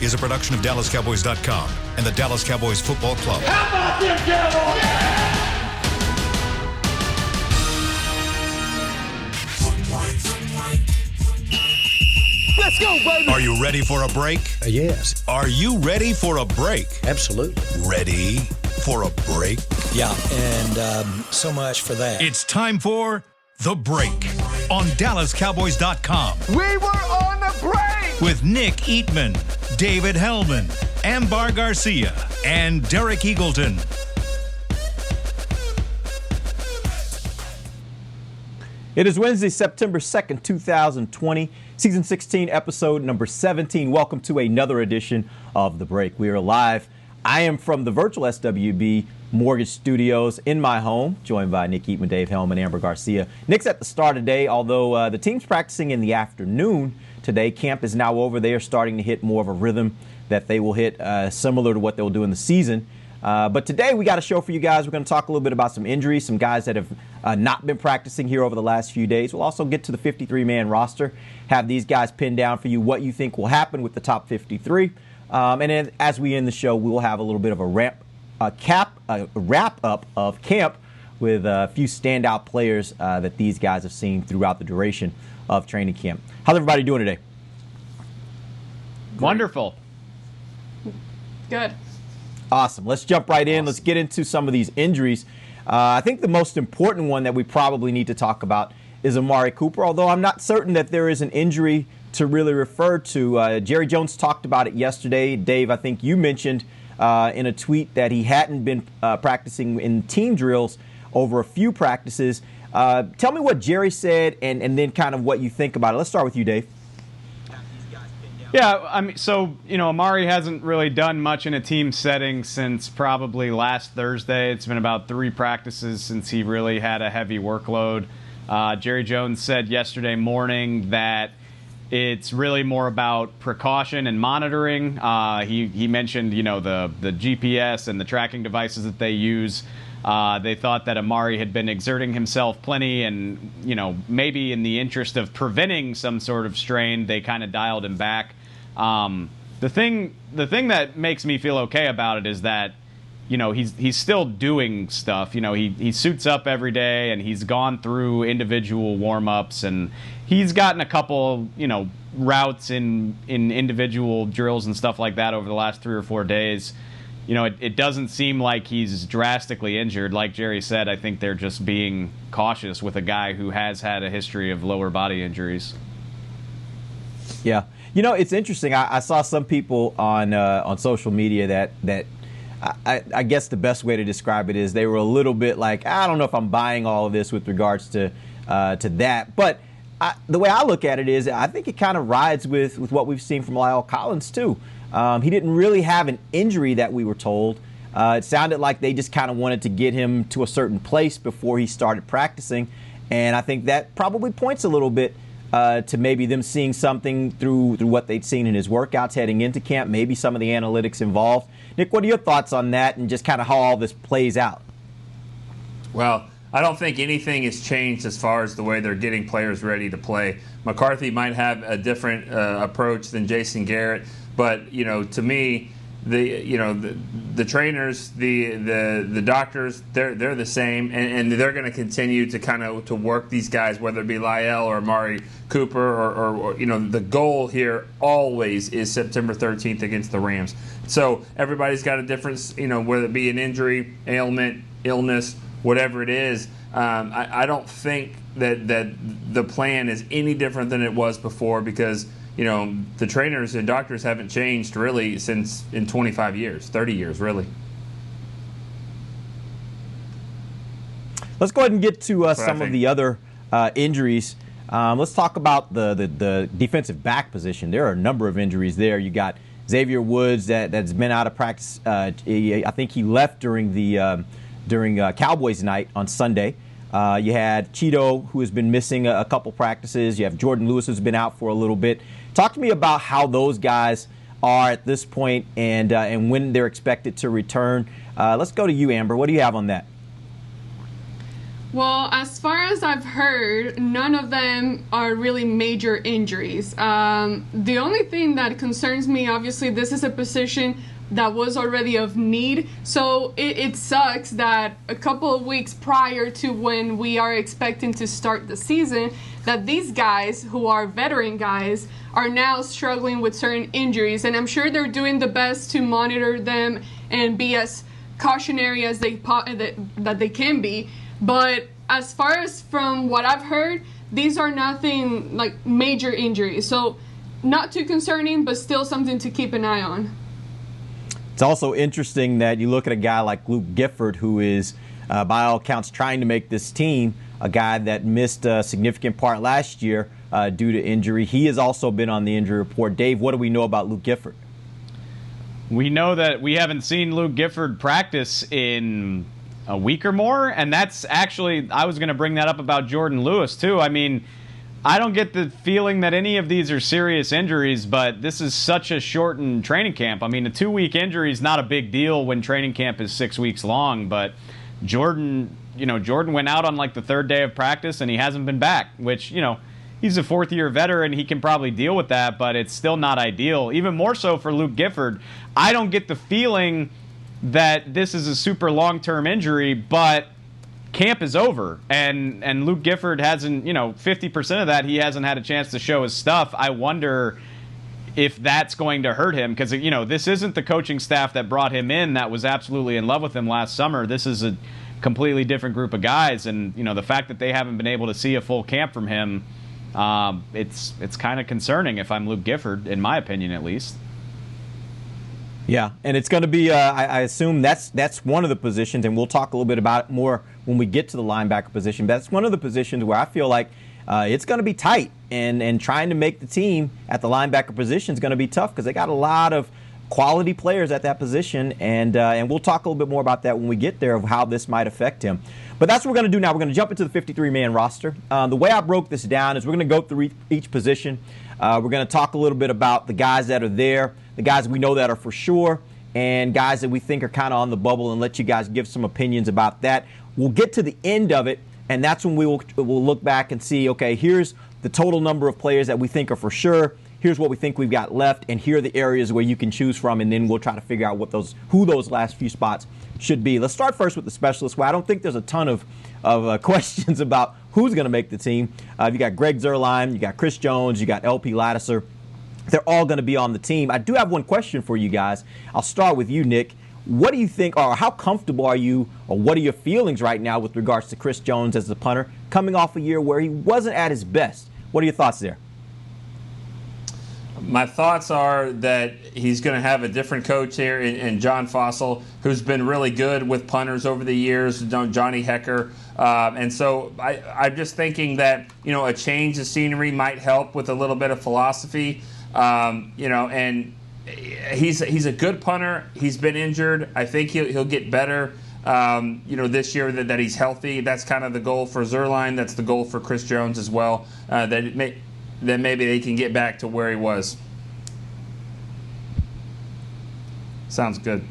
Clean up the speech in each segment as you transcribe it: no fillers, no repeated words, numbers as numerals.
is a production of DallasCowboys.com and the Dallas Cowboys Football Club. How about them Cowboys? Let's go, baby. Are you ready for a break? Yes. Are you ready for a break? Absolutely. Ready for a break? Yeah, and so much for that. It's time for The Break on DallasCowboys.com. We were on the break. With Nick Eatman, David Hellman, Ambar Garcia, and Derek Eagleton. It is Wednesday, September 2nd, 2020, Season 16, Episode number 17. Welcome to another edition of The Break. We are live. I am from the virtual SWB Mortgage Studios in my home, joined by Nick Eatman, Dave Hellman, Amber Garcia. Nick's at the start today, although the team's practicing in the afternoon today. Camp is now over. They are starting to hit more of a rhythm that they will hit similar to what they'll do in the season. But today we got a show for you guys. We're going to talk a little bit about some injuries, some guys that have not been practicing here over the last few days. We'll also get to the 53-man roster, have these guys pinned down for you, what you think will happen with the top 53. And then as we end the show, we will have a little bit of a wrap-up of camp with a few standout players that these guys have seen throughout the duration of training camp. How's everybody doing today? Wonderful. Good. Awesome. Let's jump right in. Let's get into some of these injuries. I think the most important one that we probably need to talk about is Amari Cooper, although I'm not certain that there is an injury to really refer to. Jerry Jones talked about it yesterday. Dave, I think you mentioned in a tweet that he hadn't been practicing in team drills over a few practices. Tell me what Jerry said and then kind of what you think about it. Let's start with you, Dave. Yeah, I mean, Amari hasn't really done much in a team setting since probably last Thursday. It's been about 3 practices since he really had a heavy workload. Jerry Jones said yesterday morning that it's really more about precaution and monitoring. He mentioned, the GPS and the tracking devices that they use. They thought that Amari had been exerting himself plenty and, maybe in the interest of preventing some sort of strain, they kind of dialed him back. The thing that makes me feel okay about it is that, he's still doing stuff. He suits up every day and he's gone through individual warm-ups and he's gotten a couple, routes in individual drills and stuff like that over the last 3 or 4 days. It doesn't seem like he's drastically injured. Like Jerry said, I think they're just being cautious with a guy who has had a history of lower body injuries. Yeah. It's interesting. I saw some people on social media that I guess the best way to describe it is they were a little bit like, I don't know if I'm buying all of this with regards to that. But the way I look at it is I think it kind of rides with what we've seen from Lyle Collins, too. He didn't really have an injury that we were told. It sounded like they just kind of wanted to get him to a certain place before he started practicing. And I think that probably points a little bit to maybe them seeing something through what they'd seen in his workouts heading into camp, maybe some of the analytics involved. Nick, what are your thoughts on that and just kind of how all this plays out? Well, I don't think anything has changed as far as the way they're getting players ready to play. McCarthy might have a different approach than Jason Garrett, but to me, the trainers, the doctors, they're the same, and they're going to continue to work these guys, whether it be Lyle or Amari Cooper or the goal here always is September 13th against the Rams. So everybody's got a difference, whether it be an injury, ailment, illness, whatever it is. I don't think that the plan is any different than it was before because the trainers and doctors haven't changed really since in 25 years, 30 years, really. Let's go ahead and get to some of the other injuries. Let's talk about the defensive back position. There are a number of injuries there. You got Xavier Woods that's been out of practice. I think he left during Cowboys night on Sunday. You had Cheeto, who has been missing a couple practices. You have Jordan Lewis, who's been out for a little bit. Talk to me about how those guys are at this point and when they're expected to return. Let's go to you, Amber. What do you have on that? Well, as far as I've heard, none of them are really major injuries. The only thing that concerns me, obviously, this is a position that was already of need. So it sucks that a couple of weeks prior to when we are expecting to start the season, that these guys, who are veteran guys, are now struggling with certain injuries. And I'm sure they're doing the best to monitor them and be as cautionary as that they can be. But as far as from what I've heard, these are nothing like major injuries. So not too concerning, but still something to keep an eye on. It's also interesting that you look at a guy like Luke Gifford, who is, by all accounts, trying to make this team, a guy that missed a significant part last year due to injury. He has also been on the injury report. Dave, what do we know about Luke Gifford? We know that we haven't seen Luke Gifford practice in a week or more, and that's actually, I was going to bring that up about Jordan Lewis, too. I mean, I don't get the feeling that any of these are serious injuries, but this is such a shortened training camp. I mean, a 2-week injury is not a big deal when training camp is 6 weeks long, but Jordan went out on like the 3rd day of practice and he hasn't been back, which, he's a 4th-year veteran. He can probably deal with that, but it's still not ideal. Even more so for Luke Gifford. I don't get the feeling that this is a super long-term injury, but camp is over, and Luke Gifford hasn't, 50% of that he hasn't had a chance to show his stuff. I wonder if that's going to hurt him, because, this isn't the coaching staff that brought him in that was absolutely in love with him last summer. This is a completely different group of guys, and, the fact that they haven't been able to see a full camp from him, it's kind of concerning if I'm Luke Gifford, in my opinion at least. Yeah, and it's going to be, I assume that's one of the positions, and we'll talk a little bit about it more when we get to the linebacker position. But that's one of the positions where I feel like it's going to be tight, and trying to make the team at the linebacker position is going to be tough because they got a lot of quality players at that position, and we'll talk a little bit more about that when we get there of how this might affect him. But that's what we're going to do now. We're going to jump into the 53-man roster. The way I broke this down is we're going to go through each position. We're going to talk a little bit about the guys that are there, the guys we know that are for sure, and guys that we think are kind of on the bubble, and let you guys give some opinions about that. We'll get to the end of it, and that's when we'll look back and see, okay, here's the total number of players that we think are for sure. Here's what we think we've got left, and here are the areas where you can choose from, and then we'll try to figure out who those last few spots should be. Let's start first with the specialists, where I don't think there's a ton of questions about who's going to make the team. You got Greg Zuerlein, you got Chris Jones, you got LP Ladouceur. They're all going to be on the team. I do have one question for you guys. I'll start with you, Nick. What do you think, or how comfortable are you, or what are your feelings right now with regards to Chris Jones as the punter, coming off a year where he wasn't at his best? What are your thoughts there? My thoughts are that he's going to have a different coach here in John Fossil, who's been really good with punters over the years, Johnny Hecker. And so I'm just thinking that, a change of scenery might help with a little bit of philosophy. And he's a good punter. He's been injured. I think he'll get better, this year that he's healthy. That's kind of the goal for Zuerlein. That's the goal for Chris Jones as well, then maybe they can get back to where he was. Sounds good.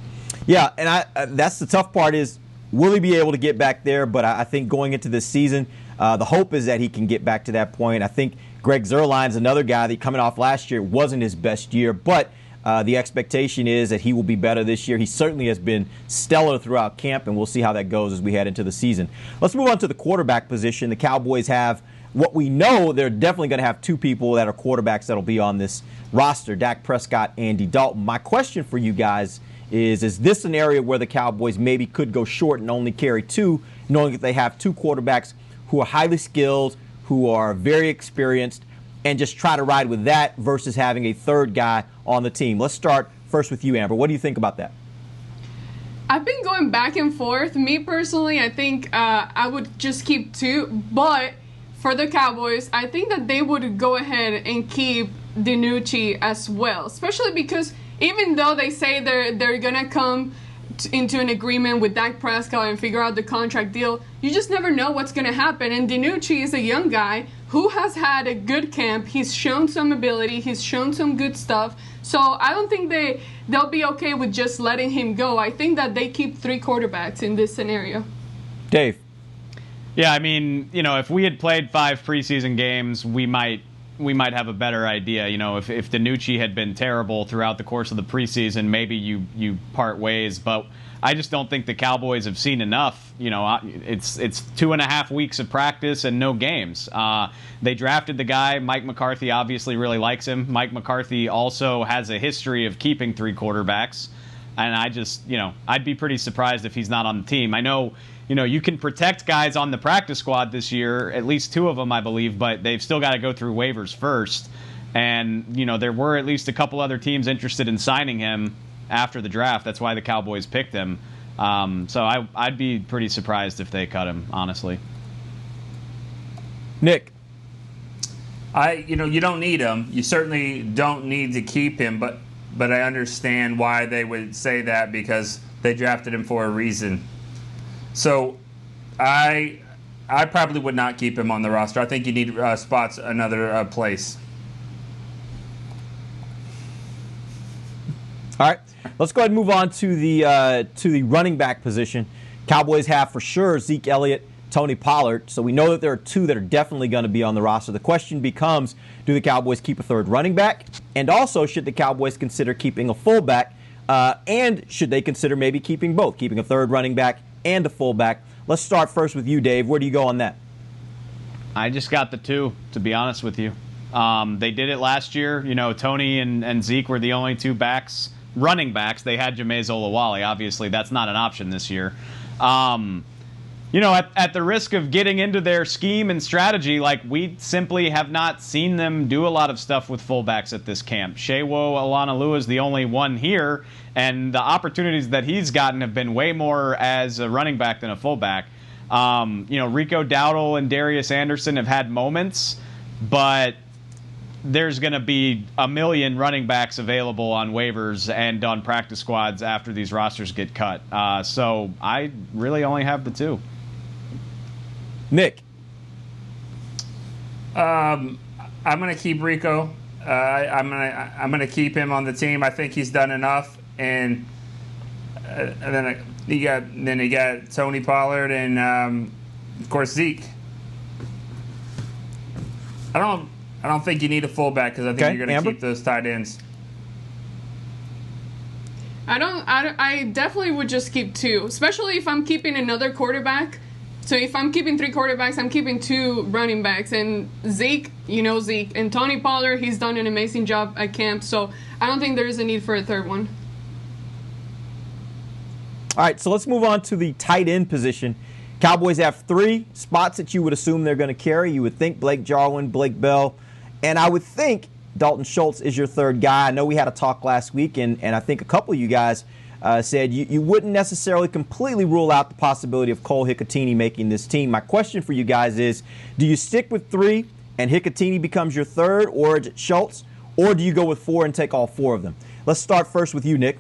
Yeah, and that's the tough part is, will he be able to get back there? But I think going into this season, the hope is that he can get back to that point. I think Greg Zuerlein is another guy that coming off last year wasn't his best year, but the expectation is that he will be better this year. He certainly has been stellar throughout camp, and we'll see how that goes as we head into the season. Let's move on to the quarterback position. The Cowboys have what we know, they're definitely going to have two people that are quarterbacks that will be on this roster, Dak Prescott, Andy Dalton. My question for you guys is this an area where the Cowboys maybe could go short and only carry two, knowing that they have two quarterbacks who are highly skilled, who are very experienced, and just try to ride with that versus having a third guy on the team? Let's start first with you, Amber. What do you think about that? I've been going back and forth. Me personally, I think I would just keep two, but for the Cowboys, I think that they would go ahead and keep DiNucci as well, especially because even though they say they're going to come into an agreement with Dak Prescott and figure out the contract deal, you just never know what's going to happen. And DiNucci is a young guy who has had a good camp. He's shown some ability. He's shown some good stuff. So I don't think they'll be okay with just letting him go. I think that they keep three quarterbacks in this scenario. Dave. Yeah, I mean, if we had played 5 preseason games, we might have a better idea. If DiNucci had been terrible throughout the course of the preseason, maybe you part ways. But I just don't think the Cowboys have seen enough. It's 2.5 weeks of practice and no games. They drafted the guy. Mike McCarthy obviously really likes him. Mike McCarthy also has a history of keeping 3 quarterbacks. And I'd be pretty surprised if he's not on the team. I know, you can protect guys on the practice squad this year, at least 2 of them, I believe, but they've still got to go through waivers first. And, there were at least a couple other teams interested in signing him after the draft. That's why the Cowboys picked him. So I'd be pretty surprised if they cut him, honestly. Nick. You don't need him. You certainly don't need to keep him, but I understand why they would say that, because they drafted him for a reason. So I probably would not keep him on the roster. I think you need spots another place. All right, let's go ahead and move on to the running back position. Cowboys have for sure Zeke Elliott, Tony Pollard. So we know that there are 2 that are definitely going to be on the roster. The question becomes, do the Cowboys keep a third running back? And also, should the Cowboys consider keeping a fullback? And should they consider maybe keeping both, keeping a third running back and a fullback? Let's start first with you, Dave. Where do you go on that? I just got the 2, to be honest with you. They did it last year. Tony and Zeke were the only 2 running backs. They had Jameis Olawale. Obviously, that's not an option this year. At the risk of getting into their scheme and strategy, we simply have not seen them do a lot of stuff with fullbacks at this camp. Shewo Alanalua is the only one here, and the opportunities that he's gotten have been way more as a running back than a fullback. Rico Dowdle and Darius Anderson have had moments, but there's going to be a million running backs available on waivers and on practice squads after these rosters get cut. So I really only have the 2. Nick. I'm going to keep Rico. I'm going to keep him on the team. I think he's done enough. And then you got Tony Pollard and of course Zeke. I don't think you need a fullback, because I think you're going to keep those tight ends. I definitely would just keep 2, especially if I'm keeping another quarterback. So if I'm keeping 3 quarterbacks, I'm keeping 2 running backs. And Zeke, Zeke. And Tony Pollard, he's done an amazing job at camp. So I don't think there is a need for a third one. All right, so let's move on to the tight end position. Cowboys have 3 spots that you would assume they're going to carry. You would think Blake Jarwin, Blake Bell, and I would think Dalton Schultz is your 3rd guy. I know we had a talk last week, and I think a couple of you guys said you wouldn't necessarily completely rule out the possibility of Cole Hicatini making this team. My question for you guys is, do you stick with 3 and Hicatini becomes your 3rd, or is it Schultz, or do you go with 4 and take all 4 of them? Let's start first with you, Nick.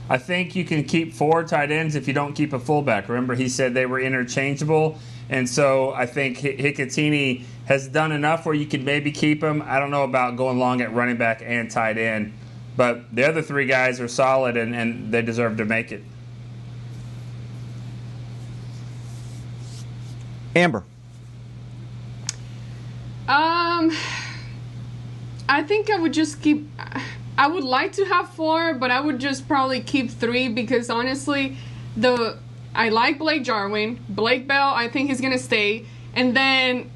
I think you can keep 4 tight ends if you don't keep a fullback. Remember, he said they were interchangeable, and so I think Hicatini has done enough where you can maybe keep him. I don't know about going long at running back and tight end, but the other 3 guys are solid, and they deserve to make it. Amber. I think I would just keep. I would like to have 4, but I would just probably keep 3, because honestly, I like Blake Jarwin. Blake Bell, I think he's gonna stay, and then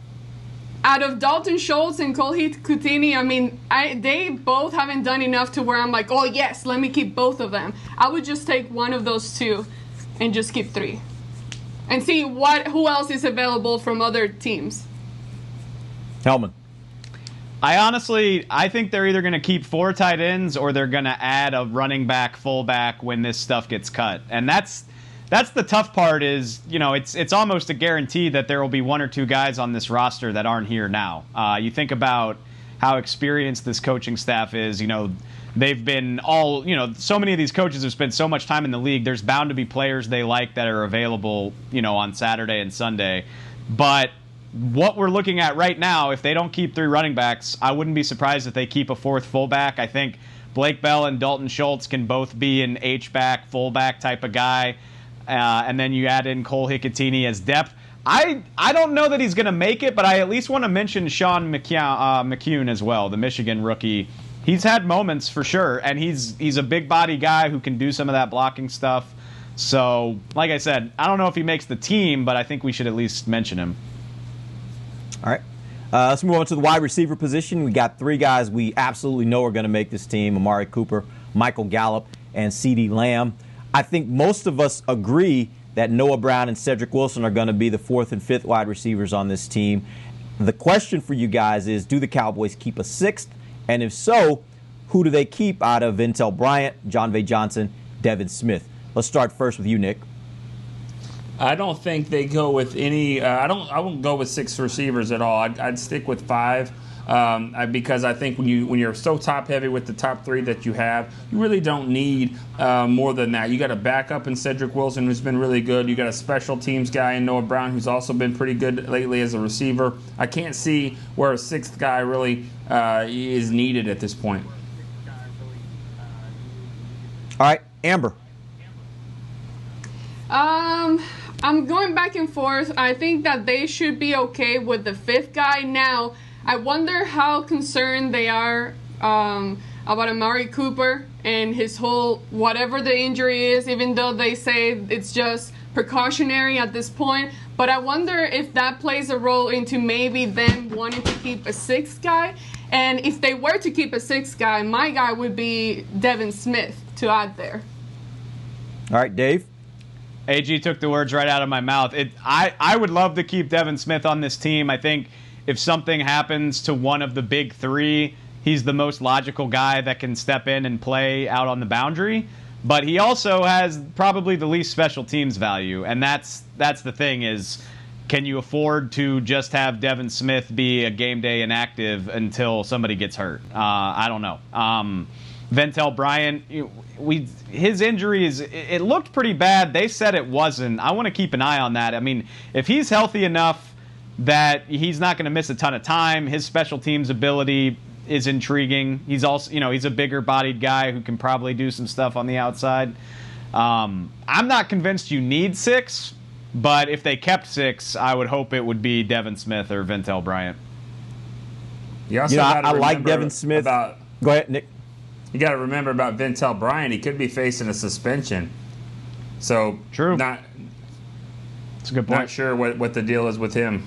out of Dalton Schultz and Cole Hicatini, I mean, they both haven't done enough to where I'm like, oh yes, let me keep both of them. I would just take one of those 2 and just keep 3 and see who else is available from other teams. Hellman. I think they're either going to keep 4 tight ends, or they're going to add a running back, fullback when this stuff gets cut. And that's the tough part is, it's almost a guarantee that there will be 1 or 2 guys on this roster that aren't here now. You think about how experienced this coaching staff is. They've been so many of these coaches have spent so much time in the league. There's bound to be players they like that are available, on Saturday and Sunday. But what we're looking at right now, if they don't keep 3 running backs, I wouldn't be surprised if they keep a 4th fullback. I think Blake Bell and Dalton Schultz can both be an H-back, fullback type of guy. And then you add in Cole Hicatini as depth. I don't know that he's going to make it, but I at least want to mention Sean McCune as well, the Michigan rookie. He's had moments for sure, and he's a big body guy who can do some of that blocking stuff. So, like I said, I don't know if he makes the team, but I think we should at least mention him. All right. Let's move on to the wide receiver position. We got three guys we absolutely know are going to make this team: Amari Cooper, Michael Gallup, and CeeDee Lamb. I think most of us agree that Noah Brown and Cedric Wilson are going to be the fourth and fifth wide receivers on this team. The question for you guys is, do the Cowboys keep a sixth? And if so, who do they keep out of Ventel Bryant, John V. Johnson, Devin Smith? Let's start first with you, Nick. I don't think they go with any. I won't go with six receivers at all. I'd stick with five because I think when you're so top heavy with the top three that you have, you really don't need more than that. You got a backup in Cedric Wilson who's been really good. You got a special teams guy in Noah Brown who's also been pretty good lately as a receiver. I can't see where a sixth guy really is needed at this point. All right, Amber. I'm going back and forth. I think that they should be okay with the fifth guy. Now, I wonder how concerned they are about Amari Cooper and his whole, whatever the injury is, even though they say it's just precautionary at this point. But I wonder if that plays a role into maybe them wanting to keep a sixth guy. And if they were to keep a sixth guy, my guy would be Devin Smith to add there. All right, Dave. AG took the words right out of my mouth. I would love to keep Devin Smith on this team. I think if something happens to one of the big three, he's the most logical guy that can step in and play out on the boundary. But he also has probably the least special teams value, and that's the thing is, can you afford to just have Devin Smith be a game day inactive until somebody gets hurt? I don't know. Ventel Bryant, his injuries, it looked pretty bad. They said it wasn't. I want to keep an eye on that. I mean, if he's healthy enough that he's not going to miss a ton of time, his special teams ability is intriguing. He's also, he's a bigger bodied guy who can probably do some stuff on the outside. I'm not convinced you need six, but if they kept six, I would hope it would be Devin Smith or Ventel Bryant. I like Devin Smith. Go ahead, Nick. You got to remember about Ventel Bryant. He could be facing a suspension. So true. That's a good point. Not sure what the deal is with him.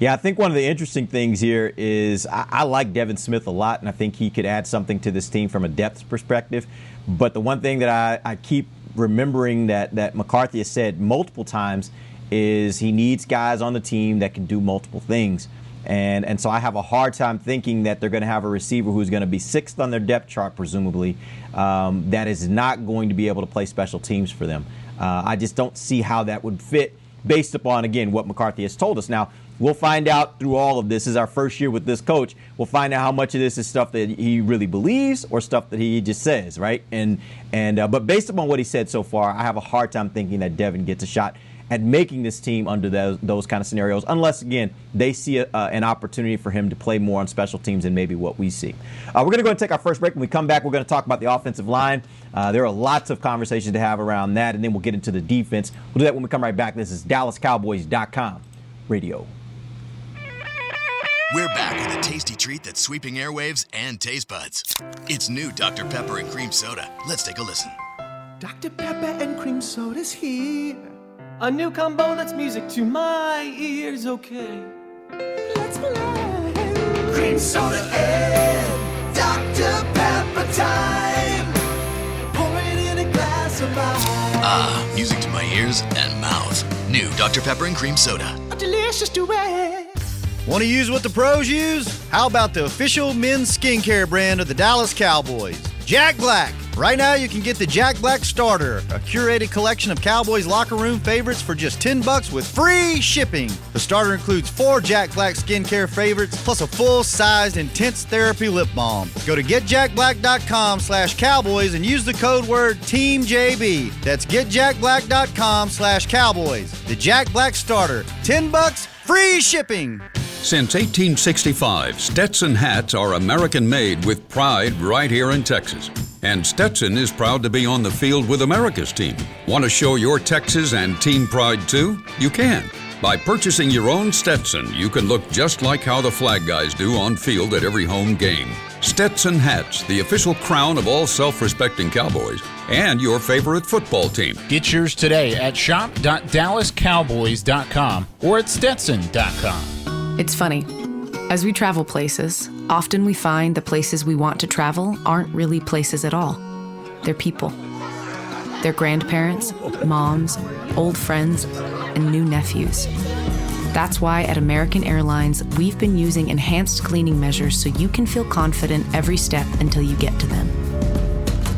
Yeah, I think one of the interesting things here is I like Devin Smith a lot, and I think he could add something to this team from a depth perspective. But the one thing that I keep remembering that McCarthy has said multiple times is he needs guys on the team that can do multiple things. And so I have a hard time thinking that they're going to have a receiver who's going to be sixth on their depth chart, presumably, that is not going to be able to play special teams for them. I just don't see how that would fit based upon, again, what McCarthy has told us. Now, we'll find out through all of this. This is our first year with this coach. We'll find out how much of this is stuff that he really believes or stuff that he just says, right? But based upon what he said so far, I have a hard time thinking that Devin gets a shot at making this team under those kind of scenarios, unless, again, they see an opportunity for him to play more on special teams than maybe what we see. We're going to go and take our first break. When we come back, we're going to talk about the offensive line. There are lots of conversations to have around that, and then we'll get into the defense. We'll do that when we come right back. This is DallasCowboys.com radio. We're back with a tasty treat that's sweeping airwaves and taste buds. It's new Dr. Pepper and Cream Soda. Let's take a listen. Dr. Pepper and Cream Soda's here. A new combo that's music to my ears, okay. Let's play. Cream Soda and Dr. Pepper time. Pour it in a glass of ice. Music to my ears and mouth. New Dr. Pepper and Cream Soda. A delicious duet. Want to use what the pros use? How about the official men's skincare brand of the Dallas Cowboys, Jack Black? Right now, you can get the Jack Black Starter, a curated collection of Cowboys locker room favorites for just $10 with free shipping. The starter includes 4 Jack Black skincare favorites, plus a full-sized intense therapy lip balm. Go to getjackblack.com/Cowboys and use the code word TEAMJB. That's getjackblack.com/Cowboys. The Jack Black Starter, $10, free shipping. Since 1865, Stetson hats are American-made with pride right here in Texas. And Stetson is proud to be on the field with America's team. Want to show your Texas and team pride too? You can. By purchasing your own Stetson, you can look just like how the flag guys do on field at every home game. Stetson hats, the official crown of all self-respecting Cowboys, and your favorite football team. Get yours today at shop.dallascowboys.com or at stetson.com. It's funny. As we travel places, often we find the places we want to travel aren't really places at all. They're people. They're grandparents, moms, old friends, and new nephews. That's why at American Airlines, we've been using enhanced cleaning measures so you can feel confident every step until you get to them.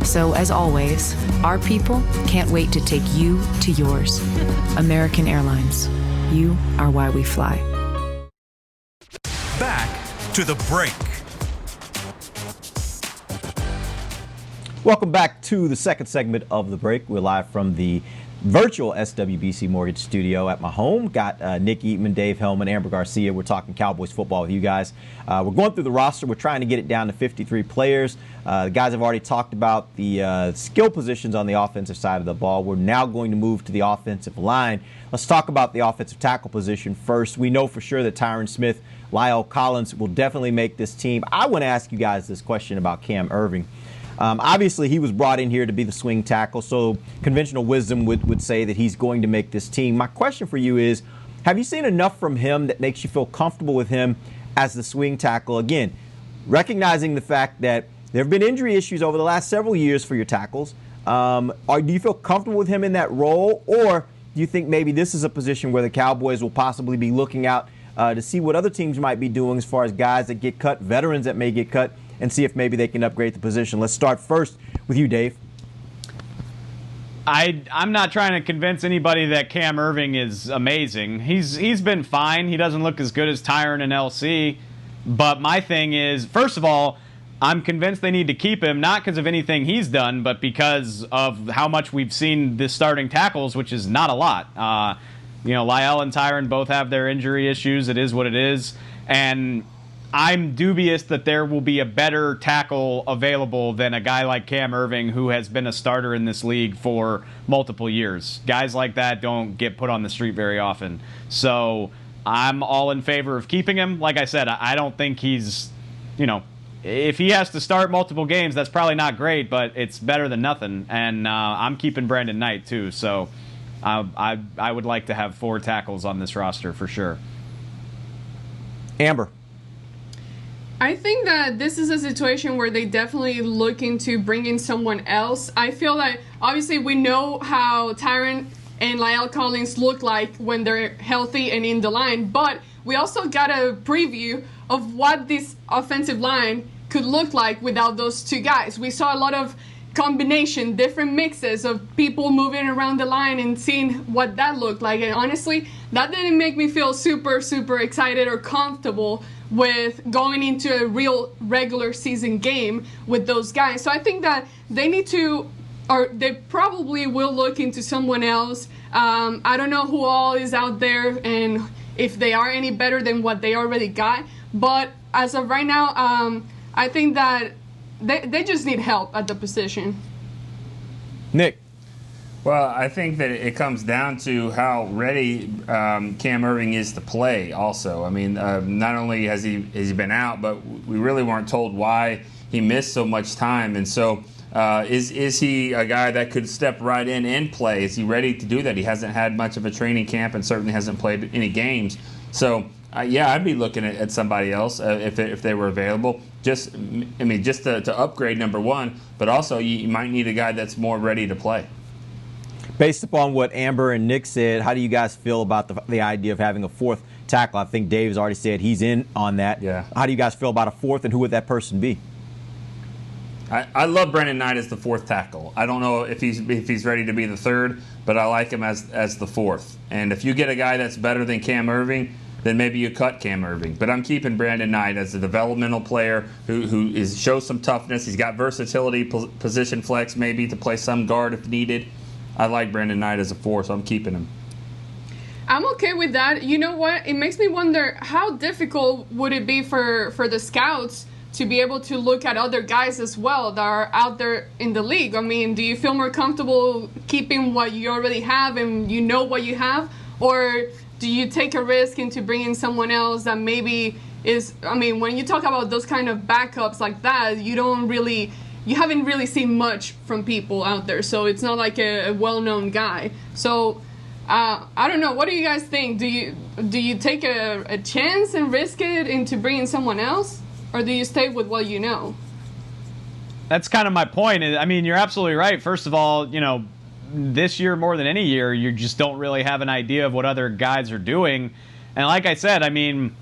So as always, our people can't wait to take you to yours. American Airlines. You are why we fly. Back to the break. Welcome back to the second segment of the break. We're live from the virtual SWBC Mortgage Studio at my home. Got Nick Eatman, Dave Hellman, Amber Garcia. We're talking Cowboys football with you guys. We're going through the roster. We're trying to get it down to 53 players. The guys have already talked about the skill positions on the offensive side of the ball. We're now going to move to the offensive line. Let's talk about the offensive tackle position first. We know for sure that Tyron Smith, Lyle Collins will definitely make this team. I want to ask you guys this question about Cam Erving. Obviously, he was brought in here to be the swing tackle, so conventional wisdom would say that he's going to make this team. My question for you is, have you seen enough from him that makes you feel comfortable with him as the swing tackle? Again, recognizing the fact that there have been injury issues over the last several years for your tackles. Do you feel comfortable with him in that role, or do you think maybe this is a position where the Cowboys will possibly be looking out to see what other teams might be doing as far as guys that get cut, veterans that may get cut, and see if maybe they can upgrade the position? Let's start first with you, Dave. I'm not trying to convince anybody that Cam Erving is amazing. He's been fine. He doesn't look as good as Tyron and LC. But my thing is, first of all, I'm convinced they need to keep him, not because of anything he's done, but because of how much we've seen the starting tackles, which is not a lot. Lyle and Tyron both have their injury issues. It is what it is. And I'm dubious that there will be a better tackle available than a guy like Cam Erving, who has been a starter in this league for multiple years. Guys like that don't get put on the street very often. So I'm all in favor of keeping him. Like I said, I don't think he's, if he has to start multiple games, that's probably not great, but it's better than nothing. And I'm keeping Brandon Knight, too. So I would like to have 4 tackles on this roster for sure. Amber. I think that this is a situation where they definitely look into bringing someone else. I feel like, obviously, we know how Tyron and Lyle Collins look like when they're healthy and in the line, but we also got a preview of what this offensive line could look like without those two guys. We saw a lot of combination, different mixes of people moving around the line and seeing what that looked like. And honestly, that didn't make me feel super, super excited or comfortable with going into a real regular season game with those guys. So I think that they need to, or they probably will look into someone else. I don't know who all is out there and if they are any better than what they already got. But as of right now, I think that they just need help at the position. Nick. Well, I think that it comes down to how ready Cam Erving is to play also. I mean, not only has he been out, but we really weren't told why he missed so much time. And so is he a guy that could step right in and play? Is he ready to do that? He hasn't had much of a training camp and certainly hasn't played any games. So, I'd be looking at somebody else if they were available. Just to upgrade, number one, but also you might need a guy that's more ready to play. Based upon what Amber and Nick said, how do you guys feel about the idea of having a 4th tackle? I think Dave's already said he's in on that. Yeah. How do you guys feel about a 4th, and who would that person be? I love Brandon Knight as the 4th tackle. I don't know if he's ready to be the 3rd, but I like him as the 4th. And if you get a guy that's better than Cam Erving, then maybe you cut Cam Erving. But I'm keeping Brandon Knight as a developmental player who shows some toughness. He's got versatility, position flex maybe to play some guard if needed. I like Brandon Knight as a 4, so I'm keeping him. I'm okay with that. You know what? It makes me wonder how difficult would it be for the scouts to be able to look at other guys as well that are out there in the league. I mean, do you feel more comfortable keeping what you already have and you know what you have? Or do you take a risk into bringing someone else that maybe is, I mean, when you talk about those kind of backups like that, you haven't really seen much from people out there. So it's not like a well-known guy. So I don't know. What do you guys think? Do you take a chance and risk it into bringing someone else? Or do you stay with what you know? That's kind of my point. I mean, you're absolutely right. First of all, this year more than any year, you just don't really have an idea of what other guys are doing. And like I said, I mean,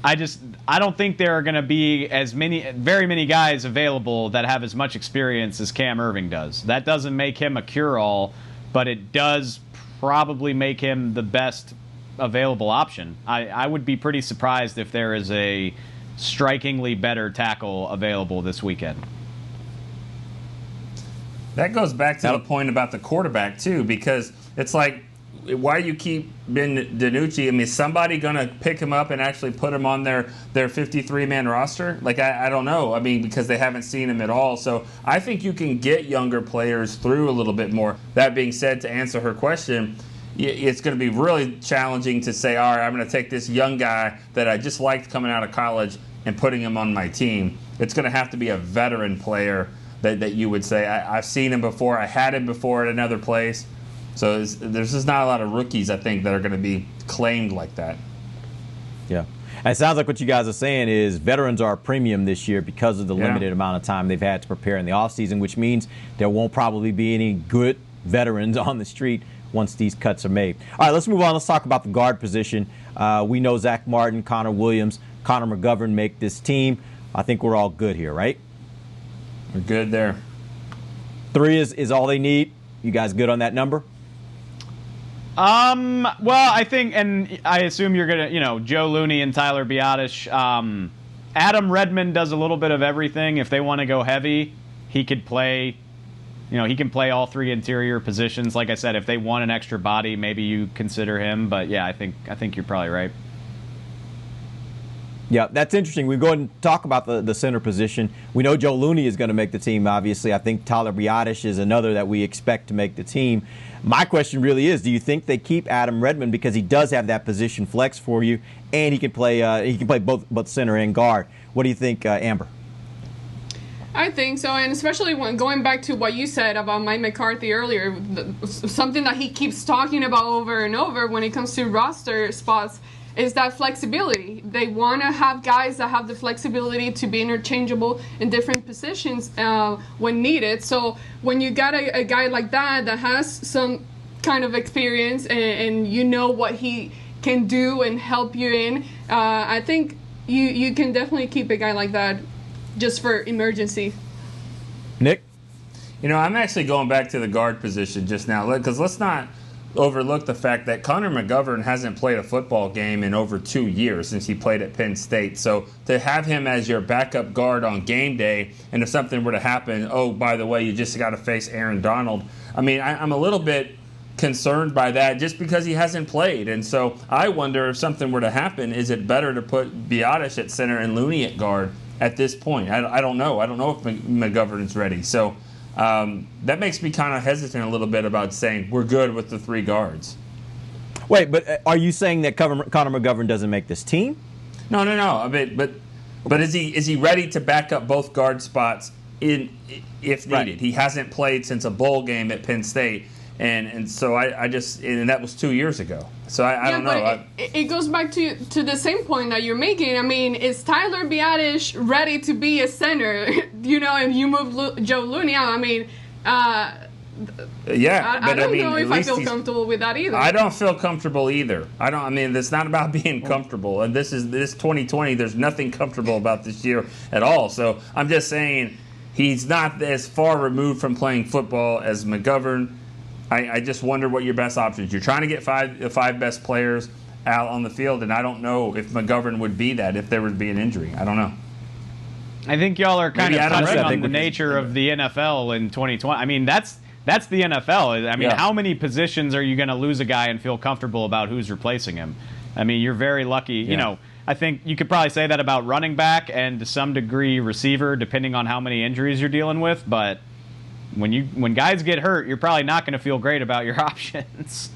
I don't think there are going to be very many guys available that have as much experience as Cam Erving does. That doesn't make him a cure-all, but it does probably make him the best available option. I would be pretty surprised if there is a strikingly better tackle available this weekend. That goes back to the point about the quarterback, too, because it's like, why you keep Ben DiNucci? I mean, is somebody going to pick him up and actually put him on their 53-man roster? Like, I don't know. I mean, because they haven't seen him at all. So I think you can get younger players through a little bit more. That being said, to answer her question, it's going to be really challenging to say, all right, I'm going to take this young guy that I just liked coming out of college and putting him on my team. It's going to have to be a veteran player that you would say, I've seen him before, I had him before at another place. So there's just not a lot of rookies, I think, that are going to be claimed like that. Yeah. And it sounds like what you guys are saying is veterans are a premium this year because of the limited amount of time they've had to prepare in the offseason, which means there won't probably be any good veterans on the street once these cuts are made. All right, let's move on. Let's talk about the guard position. We know Zach Martin, Connor Williams, Connor McGovern make this team. I think we're all good here, right? We're good there. 3 is all they need. You guys good on that number? Well, I think, and I assume you're going to, Joe Looney and Tyler Biadasz. Adam Redmond does a little bit of everything. If they want to go heavy, he could play, he can play all 3 interior positions. Like I said, if they want an extra body, maybe you consider him. But yeah, I think you're probably right. Yeah, that's interesting. We go ahead and talk about the center position. We know Joe Looney is going to make the team, obviously. I think Tyler Biadasz is another that we expect to make the team. My question really is, do you think they keep Adam Redmond because he does have that position flex for you, and he can play both center and guard? What do you think, Amber? I think so, and especially when going back to what you said about Mike McCarthy earlier, something that he keeps talking about over and over when it comes to roster spots is that flexibility. They want to have guys that have the flexibility to be interchangeable in different positions when needed. So when you got a guy like that has some kind of experience and you know what he can do and help you in, I think you can definitely keep a guy like that just for emergency. Nick? I'm actually going back to the guard position just now, because let's not overlook the fact that Connor McGovern hasn't played a football game in over 2 years since he played at Penn State. So to have him as your backup guard on game day, and if something were to happen, oh, by the way, you just got to face Aaron Donald. I mean, I'm a little bit concerned by that just because he hasn't played. And so I wonder if something were to happen, is it better to put Biadasz at center and Looney at guard at this point? I don't know. I don't know if McGovern's ready. So that makes me kind of hesitant a little bit about saying we're good with the 3 guards. Wait, but are you saying that Connor McGovern doesn't make this team? No. I mean, but is he ready to back up both guard spots if needed? Right. He hasn't played since a bowl game at Penn State, and so I just, and that was 2 years ago. So I don't know. It goes back to the same point that you're making. I mean, is Tyler Biadasz ready to be a center? And you move Joe Looney out. I mean, I don't know if I feel comfortable with that either. I don't feel comfortable either. I mean, it's not about being comfortable. And this 2020. There's nothing comfortable about this year at all. So I'm just saying he's not as far removed from playing football as McGovern. I just wonder what your best options. You're trying to get the 5 best players out on the field, and I don't know if McGovern would be that if there would be an injury. I don't know. I think y'all are kind of touching on the nature of the NFL in 2020. I mean, that's that's the NFL. I mean, Yeah. how many positions are you going to lose a guy and feel comfortable about who's replacing him? I mean, you're very lucky. You know, I think you could probably say that about running back and to some degree receiver, depending on how many injuries you're dealing with. But when guys get hurt, you're probably not going to feel great about your options.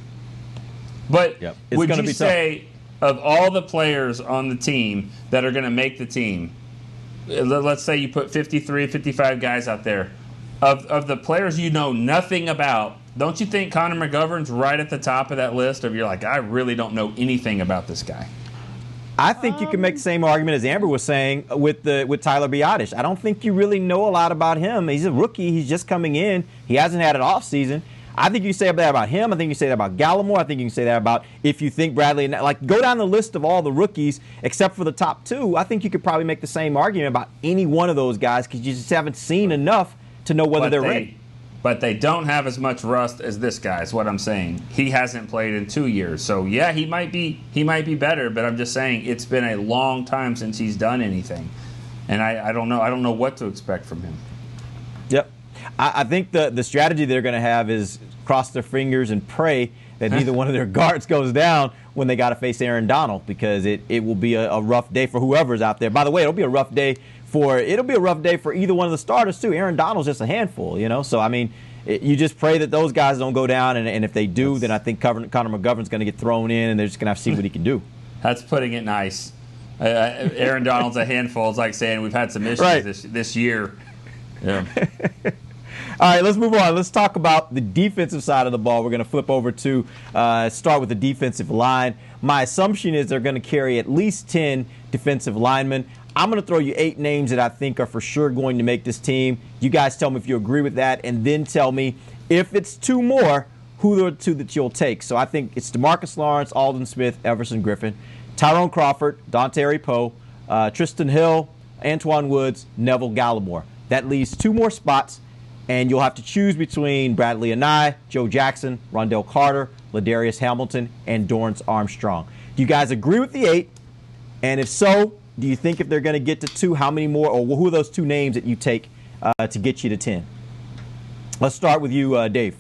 But It's would gonna you be say of all the players on the team that are going to make the team, let's say you put 53, 55 guys out there, of the players you know nothing about, don't you think Connor McGovern's right at the top of that list of you're like, I really don't know anything about this guy? I think you can make the same argument as Amber was saying with Tyler Biadasz. I don't think you really know a lot about him. He's a rookie. He's just coming in. He hasn't had an off season. I think you say that about him. I think you say that about Gallimore. I think you can say that about if you think Bradley. Like, go down the list of all the rookies except for the top two. I think you could probably make the same argument about any one of those guys because you just haven't seen enough to know whether they're ready. But they don't have as much rust as this guy, is what I'm saying. He hasn't played in 2 years. So, yeah, he might be better, but I'm just saying it's been a long time since he's done anything. And I don't know. I don't know what to expect from him. Yep. I think the strategy they're going to have is cross their fingers and pray that neither one of their guards goes down when they got to face Aaron Donald because it will be a rough day for whoever's out there. By the way, it'll be a rough day for either one of the starters too. Aaron Donald's just a handful, you know. So I mean, you just pray that those guys don't go down, and if they do, then I think Connor McGovern's going to get thrown in, and they're just going to have to see what he can do. That's putting it nice. Aaron Donald's a handful. It's like saying we've had some issues this year. Yeah. All right, let's move on. Let's talk about the defensive side of the ball. We're going to flip over to start with the defensive line. My assumption is they're going to carry at least 10 defensive linemen. I'm going to throw you 8 names that I think are for sure going to make this team. You guys tell me if you agree with that, and then tell me if it's 2 more, who are the 2 that you'll take. So I think it's DeMarcus Lawrence, Aldon Smith, Everson Griffin, Tyrone Crawford, Dontari Poe, Tristan Hill, Antoine Woods, Neville Gallimore. That leaves 2 more spots. And you'll have to choose between Bradley Anae, Joe Jackson, Rondell Carter, Ladarius Hamilton, and Dorrance Armstrong. Do you guys agree with the 8? And if so, do you think if they're going to get to 2, how many more, or who are those 2 names that you take to get you to 10? Let's start with you, Dave.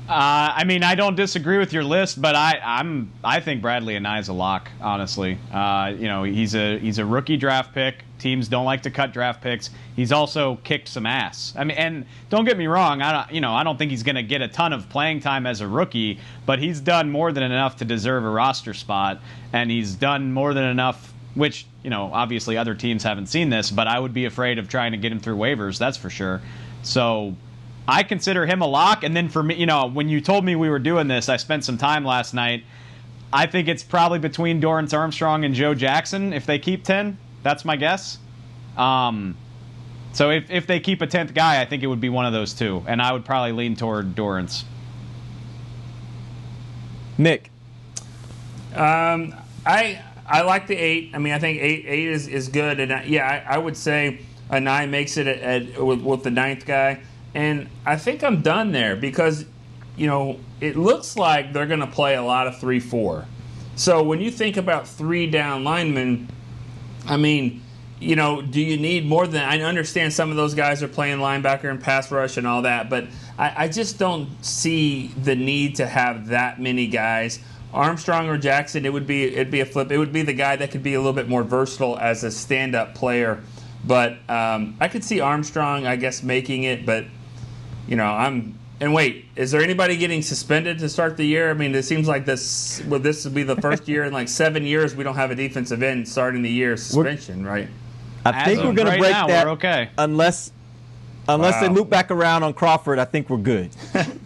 I mean, I don't disagree with your list, but I think Bradley Anae is a lock, honestly. You know, he's a rookie draft pick. Teams don't like to cut draft picks. He's also kicked some ass. I mean, and don't get me wrong, I don't think he's going to get a ton of playing time as a rookie, but he's done more than enough to deserve a roster spot, and he's done more than enough, which, you know, obviously other teams haven't seen this, but I would be afraid of trying to get him through waivers, that's for sure. So I consider him a lock, and then for me, you know, when you told me we were doing this, I spent some time last night. I think it's probably between Dorrance Armstrong and Joe Jackson if they keep 10. That's my guess. So if they keep a 10th guy, I think it would be one of those 2, and I would probably lean toward Dorrance. Nick? I like the 8. I mean, I think 8 is good, and I would say a 9 makes it with the 9th guy. And I think I'm done there because, you know, it looks like they're going to play a lot of 3-4. So when you think about 3 down linemen, I mean, you know, do you need more than... I understand some of those guys are playing linebacker and pass rush and all that, but I just don't see the need to have that many guys. Armstrong or Jackson, it'd be a flip. It would be the guy that could be a little bit more versatile as a stand-up player. But I could see Armstrong, I guess, making it, but... You know, and wait, is there anybody getting suspended to start the year? I mean, it seems like this would be the first year in like 7 years we don't have a defensive end starting the year suspension, right? I think we're going to break that. We're okay. Unless they loop back around on Crawford, I think we're good.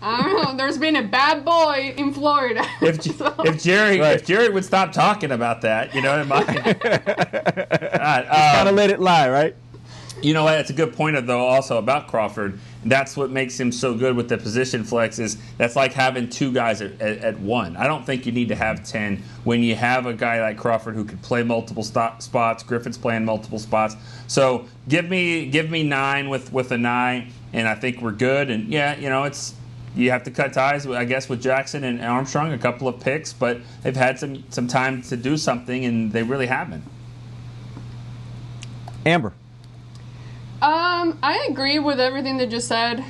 I don't know. There's been a bad boy in Florida. If Jerry would stop talking about that, you know, it might. Gotta let it lie, right? You know what? It's a good point, though, also about Crawford. That's what makes him so good with the position flex is that's like having 2 guys at 1. I don't think you need to have 10 when you have a guy like Crawford who could play multiple spots. Griffin's playing multiple spots. So give me 9 with a 9, and I think we're good. And, yeah, you know, you have to cut ties, I guess, with Jackson and Armstrong, a couple of picks, but they've had some time to do something, and they really haven't. Amber. I agree with everything that you said,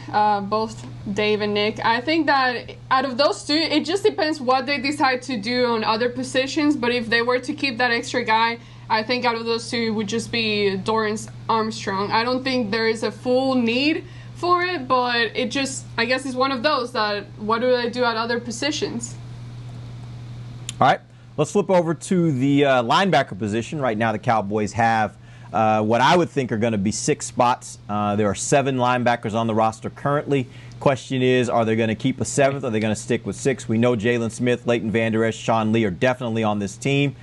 both Dave and Nick. I think that out of those two, it just depends what they decide to do on other positions. But if they were to keep that extra guy, I think out of those two, it would just be Dorrance Armstrong. I don't think there is a full need for it, but it just, I guess, is one of those that what do they do at other positions? All right, let's flip over to the linebacker position. Right now, the Cowboys have what I would think are going to be 6 spots. There are 7 linebackers on the roster currently. Question is, are they going to keep a 7th? Or are they going to stick with 6? We know Jalen Smith, Leighton Vander Esch, Sean Lee are definitely on this team.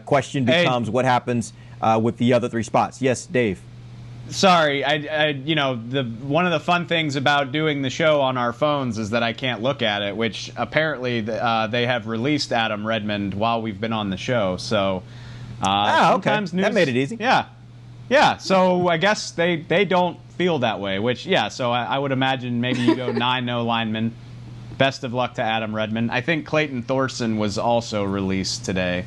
Question becomes, what happens with the other 3 spots? Yes, Dave. Sorry, one of the fun things about doing the show on our phones is that I can't look at it, which apparently they have released Adam Redmond while we've been on the show. So sometimes news, that made it easy. Yeah. So I guess they don't feel that way. Which so I would imagine maybe you go 9-0 lineman. Best of luck to Adam Redmond. I think Clayton Thorson was also released today.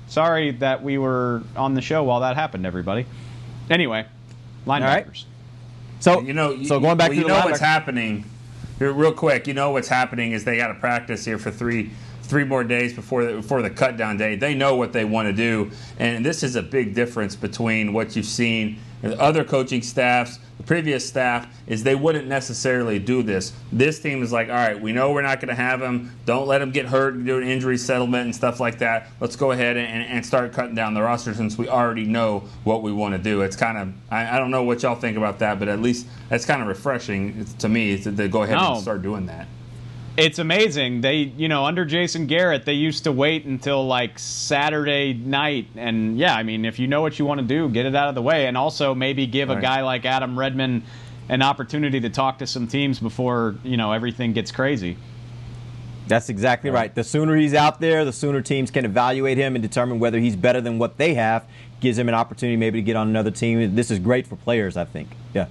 Sorry that we were on the show while that happened, everybody. Anyway, linebackers. So going back to what's happening. Real quick, what's happening is they got to practice here for three more days before the cut down day. They know what they want to do, and this is a big difference between what you've seen in other coaching staffs. The previous staff is they wouldn't necessarily do this. This team is like, all right, we know we're not going to have him. Don't let him get hurt, do an injury settlement and stuff like that. Let's go ahead and start cutting down the roster since we already know what we want to do. It's kind of, I don't know what y'all think about that, but at least that's kind of refreshing to me to go ahead and start doing that. It's amazing. They, under Jason Garrett, they used to wait until like Saturday night. And if you know what you want to do, get it out of the way. And also maybe give a guy like Adam Redmond an opportunity to talk to some teams before, everything gets crazy. That's exactly right. The sooner he's out there, the sooner teams can evaluate him and determine whether he's better than what they have. Gives him an opportunity maybe to get on another team. This is great for players, I think. Yeah.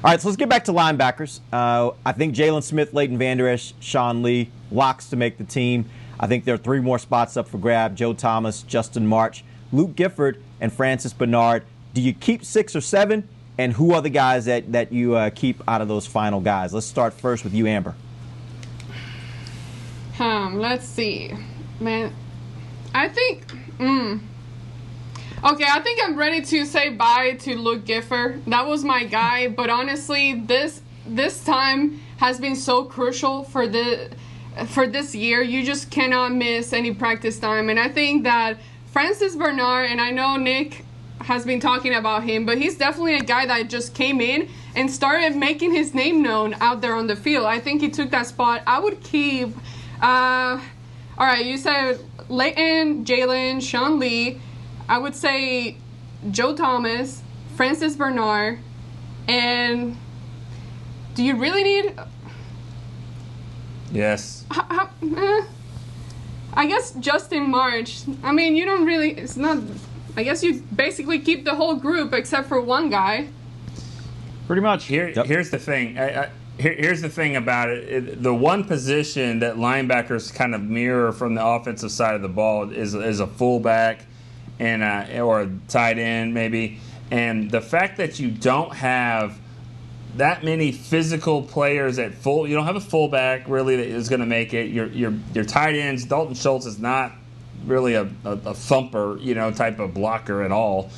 All right, so let's get back to linebackers. I think Jalen Smith, Leighton Vander Esch, Sean Lee, locks to make the team. I think there are 3 more spots up for grab. Joe Thomas, Justin March, Luke Gifford, and Francis Bernard. Do you keep 6 or 7? And who are the guys that you keep out of those final guys? Let's start first with you, Amber. Let's see. Man, I think... Okay, I think I'm ready to say bye to Luke Gifford. That was my guy, but honestly, this time has been so crucial for this year. You just cannot miss any practice time, and I think that Francis Bernard, and I know Nick has been talking about him, but he's definitely a guy that just came in and started making his name known out there on the field. I think he took that spot. I would keep. All right, you said Leighton, Jalen, Sean Lee. I would say Joe Thomas, Francis Bernard, and do you really need... Yes. I guess Justin March. I mean, you don't really... It's not... I guess you basically keep the whole group except for one guy. Pretty much. Here's the thing. Here's the thing about it. The one position that linebackers kind of mirror from the offensive side of the ball is a fullback and or a tight end maybe. And the fact that you don't have that many physical players at full, you don't have a fullback really that is going to make it. Your tight ends, Dalton Schultz is not really a thumper, type of blocker at all.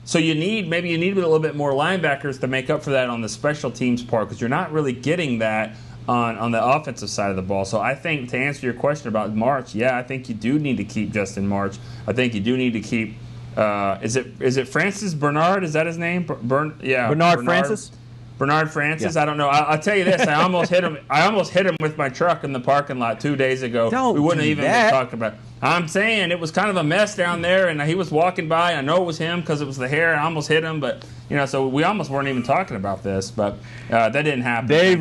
So you need a little bit more linebackers to make up for that on the special teams part, because you're not really getting that on the offensive side of the ball. So I think, to answer your question about March, I think you do need to keep Justin March. I think you do need to keep. Is it Francis Bernard? Is that his name? Bernard Francis. Bernard Francis. Yeah. I don't know. I'll tell you this. I almost hit him. I almost hit him with my truck in the parking lot 2 days ago. We wouldn't even been talking about it. I'm saying it was kind of a mess down there, and he was walking by. I know it was him because it was the hair. I almost hit him, but so we almost weren't even talking about this. But that didn't happen. Dave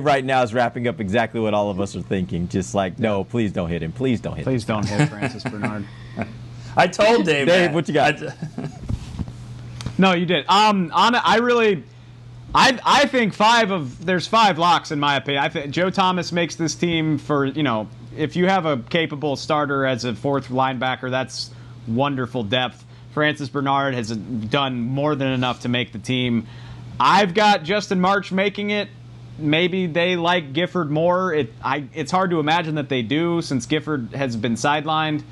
right now is wrapping up exactly what all of us are thinking. Just like, no, please don't hit him. Please don't hit him. Please don't hit Francis Bernard. I told Dave. Dave, what you got? No, you did. I think there's 5 locks in my opinion. I think Joe Thomas makes this team for, if you have a capable starter as a 4th linebacker, that's wonderful depth. Francis Bernard has done more than enough to make the team. I've got Justin March making it. Maybe they like Gifford more. It's hard to imagine that they do since Gifford has been sidelined.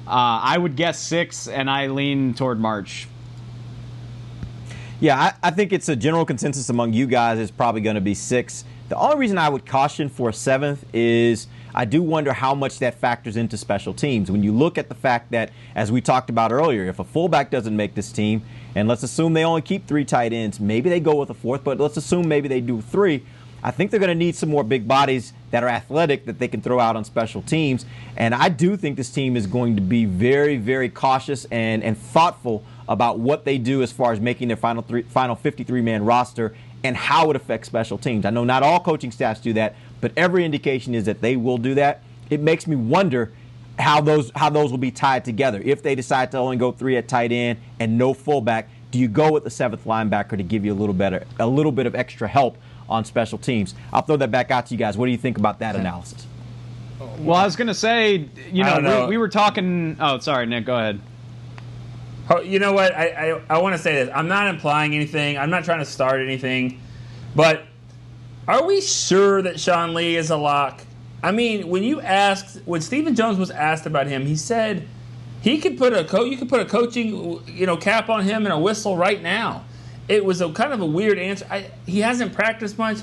I would guess 6, and I lean toward March. Yeah, I think it's a general consensus among you guys is probably going to be 6. The only reason I would caution for a 7th is I do wonder how much that factors into special teams. When you look at the fact that, as we talked about earlier, if a fullback doesn't make this team, and let's assume they only keep 3 tight ends, maybe they go with a 4th, but let's assume maybe they do 3. I think they're going to need some more big bodies that are athletic that they can throw out on special teams. And I do think this team is going to be very, very cautious and thoughtful about what they do as far as making their final 53-man roster and how it affects special teams. I know not all coaching staffs do that, but every indication is that they will do that. It makes me wonder how those will be tied together. If they decide to only go 3 at tight end and no fullback, do you go with the 7th linebacker to give you a little bit of extra help on special teams? I'll throw that back out to you guys. What do you think about that analysis? Well, I was going to say, we were talking. Oh, sorry, Nick, go ahead. Oh, you know what? I want to say this. I'm not implying anything. I'm not trying to start anything. But are we sure that Sean Lee is a lock? I mean, when Stephen Jones was asked about him, he said you could put a coaching cap on him and a whistle right now. It was a kind of a weird answer. He hasn't practiced much.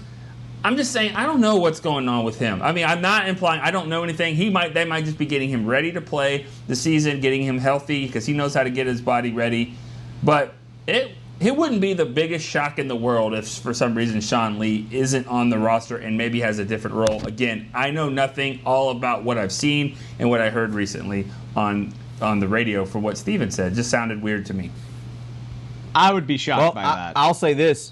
I'm just saying I don't know what's going on with him. I mean, I'm not implying I don't know anything. They might just be getting him ready to play the season, getting him healthy because he knows how to get his body ready. But it wouldn't be the biggest shock in the world if for some reason Sean Lee isn't on the roster and maybe has a different role. Again, I know nothing all about what I've seen and what I heard recently on the radio from what Steven said. It just sounded weird to me. I would be shocked by that. I'll say this.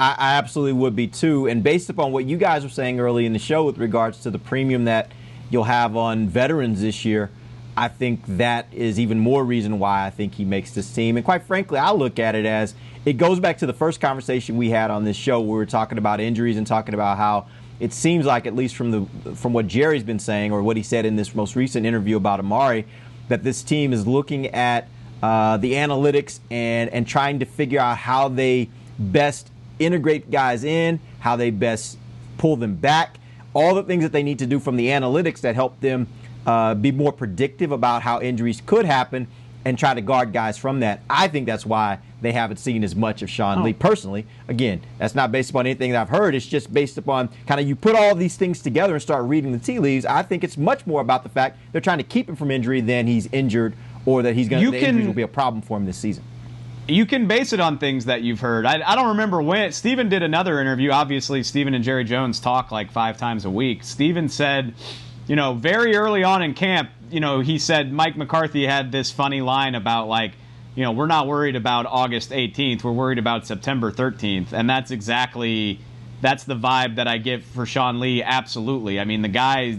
I absolutely would be too. And based upon what you guys were saying early in the show with regards to the premium that you'll have on veterans this year, I think that is even more reason why I think he makes this team. And quite frankly, I look at it as it goes back to the first conversation we had on this show where we were talking about injuries and talking about how it seems like, at least from what Jerry's been saying or what he said in this most recent interview about Amari, that this team is looking at the analytics and trying to figure out how they best integrate guys in, how they best pull them back, all the things that they need to do from the analytics that help them be more predictive about how injuries could happen and try to guard guys from that. I think that's why they haven't seen as much of Sean Lee personally. Again, that's not based upon anything that I've heard. It's just based upon kind of you put all these things together and start reading the tea leaves. I think it's much more about the fact they're trying to keep him from injury than he's injured or that the injuries will be a problem for him this season. You can base it on things that you've heard. I don't remember when. Steven did another interview. Obviously, Steven and Jerry Jones talk like 5 times a week. Steven said, very early on in camp, he said Mike McCarthy had this funny line about we're not worried about August 18th. We're worried about September 13th. And that's the vibe that I get for Sean Lee. Absolutely. I mean, the guy,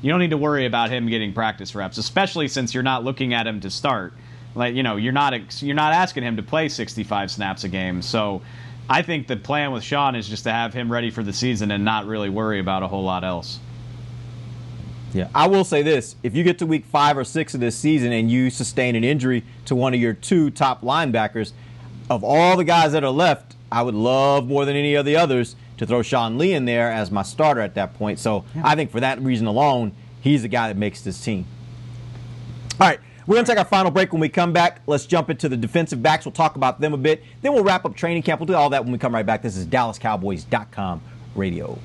you don't need to worry about him getting practice reps, especially since you're not looking at him to start. You're not asking him to play 65 snaps a game. So I think the plan with Sean is just to have him ready for the season and not really worry about a whole lot else. Yeah, I will say this. If you get to week 5 or 6 of this season and you sustain an injury to one of your 2 top linebackers, of all the guys that are left, I would love more than any of the others to throw Sean Lee in there as my starter at that point. So I think for that reason alone, he's the guy that makes this team. All right. We're going to take our final break. When we come back, let's jump into the defensive backs. We'll talk about them a bit. Then we'll wrap up training camp. We'll do all that when we come right back. This is DallasCowboys.com radio.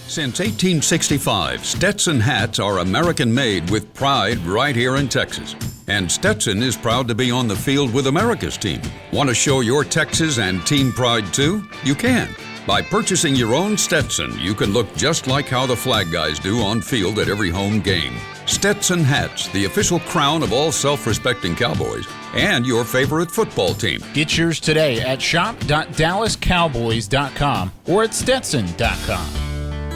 Since 1865, Stetson hats are American-made with pride right here in Texas. And Stetson is proud to be on the field with America's team. Want to show your Texas and team pride too? You can. By purchasing your own Stetson, you can look just like how the flag guys do on field at every home game. Stetson hats, the official crown of all self-respecting Cowboys, and your favorite football team. Get yours today at shop.dallascowboys.com or at stetson.com.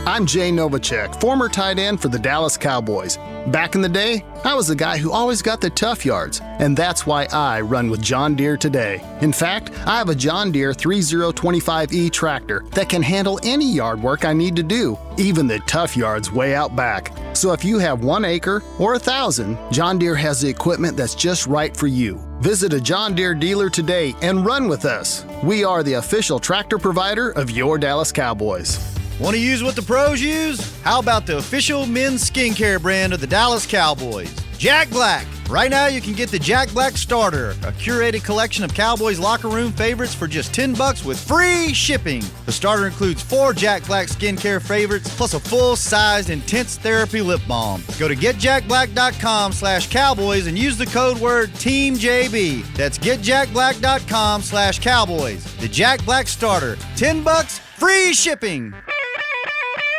I'm Jay Novacek, former tight end for the Dallas Cowboys. Back in the day, I was the guy who always got the tough yards, and that's why I run with John Deere today. In fact, I have a John Deere 3025E tractor that can handle any yard work I need to do, even the tough yards way out back. So if you have 1 acre or 1,000, John Deere has the equipment that's just right for you. Visit a John Deere dealer today and run with us. We are the official tractor provider of your Dallas Cowboys. Want to use what the pros use? How about the official men's skincare brand of the Dallas Cowboys, Jack Black? Right now you can get the Jack Black Starter, a curated collection of Cowboys locker room favorites for just $10 with free shipping. The starter includes 4 Jack Black skincare favorites plus a full-sized intense therapy lip balm. Go to getjackblack.com/cowboys and use the code word TEAMJB. That's getjackblack.com/cowboys. The Jack Black Starter, $10, free shipping.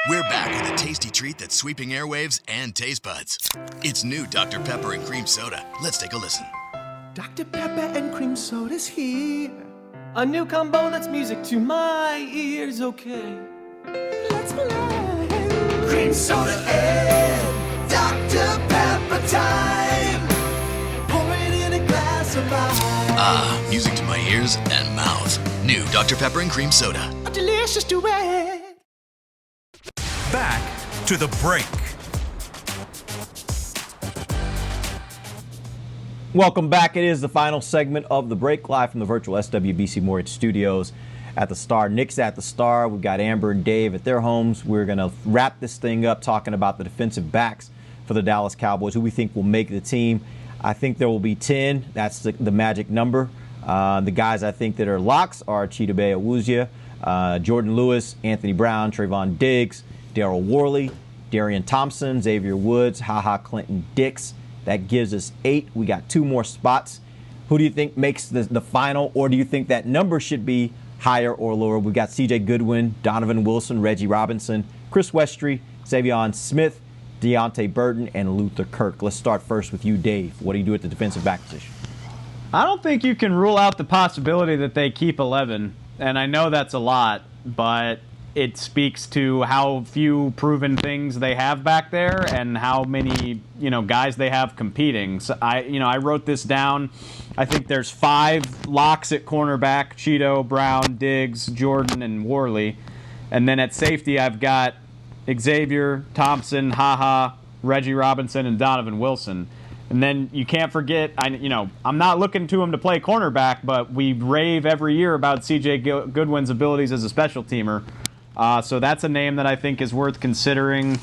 We're back with a tasty treat that's sweeping airwaves and taste buds. It's new Dr. Pepper and Cream Soda. Let's take a listen. Dr. Pepper and Cream Soda's here. A new combo that's music to my ears, okay. Let's play. Cream Soda and Dr. Pepper time. Pour it in a glass of ice. Ah, music to my ears and mouth. New Dr. Pepper and Cream Soda. A delicious duet. Back to the break. Welcome back. It is the final segment of the break, live from the virtual SWBC Mortgage Studios at the Star. Nick's at the Star. We've got Amber and Dave at their homes. We're going to wrap this thing up talking about the defensive backs for the Dallas Cowboys, who we think will make the team. I think there will be 10. That's the magic number. The guys I think that are locks are Chidobe Awuzie, Jordan Lewis, Anthony Brown, Trayvon Diggs, Daryl Worley, Darian Thompson, Xavier Woods, HaHa Clinton Dix. That gives us 8. We got 2 more spots. Who do you think makes the final, or do you think that number should be higher or lower? We've got C.J. Goodwin, Donovan Wilson, Reggie Robinson, Chris Westry, Savion Smith, Deontay Burton, and Luther Kirk. Let's start first with you, Dave. What do you do at the defensive back position? I don't think you can rule out the possibility that they keep 11, and I know that's a lot, but it speaks to how few proven things they have back there and how many, guys they have competing. So I wrote this down. I think there's 5 locks at cornerback: Cheeto, Brown, Diggs, Jordan, and Worley. And then at safety, I've got Xavier, Thompson, HaHa, Reggie Robinson, and Donovan Wilson. And then you can't forget, I'm not looking to him to play cornerback, but we rave every year about C.J. Goodwin's abilities as a special teamer. So that's a name that I think is worth considering.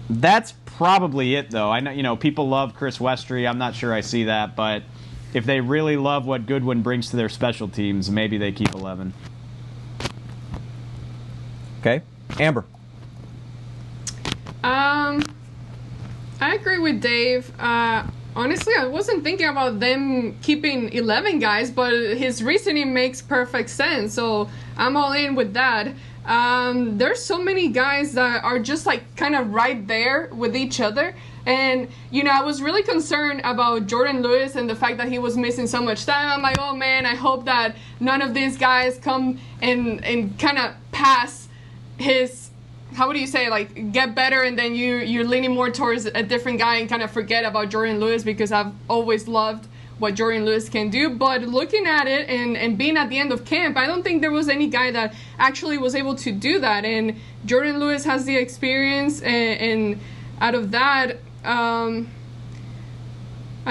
That's probably it, though. I know, people love Chris Westry. I'm not sure I see that, but if they really love what Goodwin brings to their special teams, maybe they keep 11. Okay, Amber. I agree with Dave. Honestly, I wasn't thinking about them keeping 11 guys, but his reasoning makes perfect sense, so I'm all in with that. There's so many guys that are just kind of right there with each other. And, I was really concerned about Jordan Lewis and the fact that he was missing so much time. I'm like, oh man, I hope that none of these guys come and kind of pass his, how would you say, get better, and then you're leaning more towards a different guy and kind of forget about Jordan Lewis, because I've always loved what Jordan Lewis can do. But looking at it and being at the end of camp, I don't think there was any guy that actually was able to do that. And Jordan Lewis has the experience, and out of that, I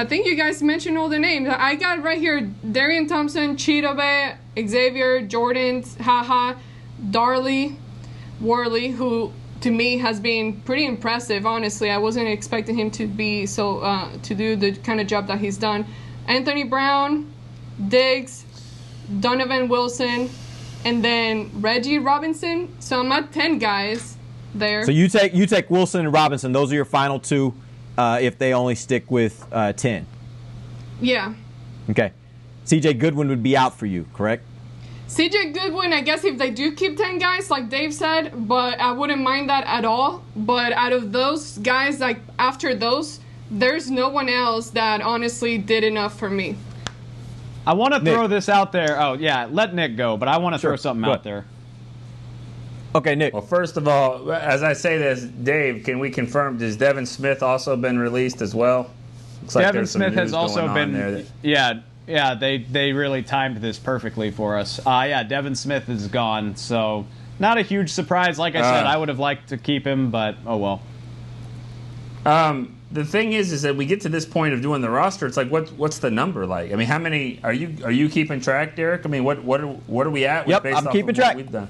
think you guys mentioned all the names. I got right here Darian Thompson, Chidobe, Xavier, Jordan, HaHa, Darley, Worley, who to me has been pretty impressive. Honestly, I wasn't expecting him to be to do the kind of job that he's done. Anthony Brown, Diggs, Donovan Wilson, and then Reggie Robinson. So I'm at 10 guys there. So you take Wilson and Robinson. Those are your final 2 if they only stick with 10. Yeah. Okay. C.J. Goodwin would be out for you, correct? C.J. Goodwin, I guess if they do keep 10 guys, like Dave said, but I wouldn't mind that at all. But out of those guys, after those, there's no one else that honestly did enough for me. I want to throw this out there. Oh, yeah, let Nick go, but I want to throw something out there. Okay, Nick. Well, first of all, as I say this, Dave, can we confirm, has Devin Smith also been released as well? Looks like Devin Smith has also been, Yeah, they really timed this perfectly for us. Devin Smith is gone, so Not a huge surprise. Like I said, I would have liked to keep him, but oh well. The thing is that we get to this point of doing the roster. It's like, what's the number like? I mean, how many are you keeping track, Derek? I mean, what are we at? Yep, based I'm off keeping of track. What we've done.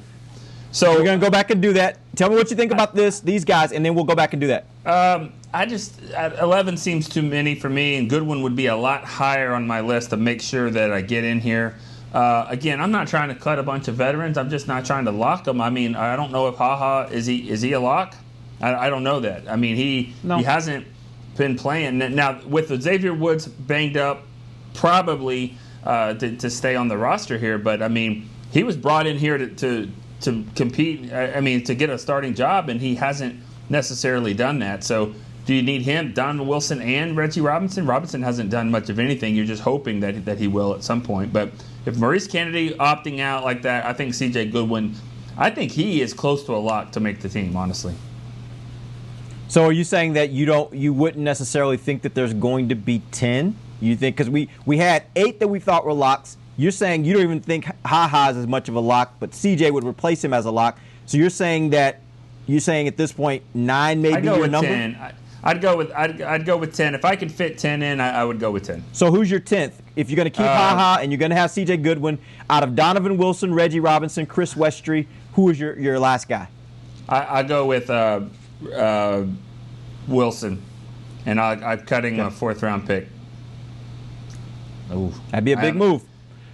So we're gonna go back and do that. Tell me what you think about these guys, and then we'll go back and do that. I just 11 seems too many for me, and Goodwin would be a lot higher on my list to make sure that I get in here. Again, I'm not trying to cut a bunch of veterans. I'm just not trying to lock them. I mean, I don't know if is he a lock? I don't know that. I mean, he hasn't been playing. Now, with Xavier Woods banged up, probably to stay on the roster here, but I mean, he was brought in here to compete, I mean, to get a starting job, and he hasn't necessarily done that. So do you need him, Donovan Wilson, and Reggie Robinson? Robinson hasn't done much of anything. You're just hoping that he will at some point. But if Maurice Kennedy opting out like that, I think C.J. Goodwin, I think he is close to a lock to make the team, honestly. So are you saying that you wouldn't necessarily think that there's going to be 10? You think, because we had 8 that we thought were locks. You're saying you don't even think Ha is as much of a lock, but CJ would replace him as a lock. So you're saying at this point 9 may be your number? 10. I'd go with 10. If I could fit 10 in, I would go with 10. So who's your 10th? If you're going to keep Ha and you're going to have CJ Goodwin, out of Donovan Wilson, Reggie Robinson, Chris Westry, who is your last guy? I go with Wilson, and I'm cutting a 4th-round pick. Oh, that'd be a big move.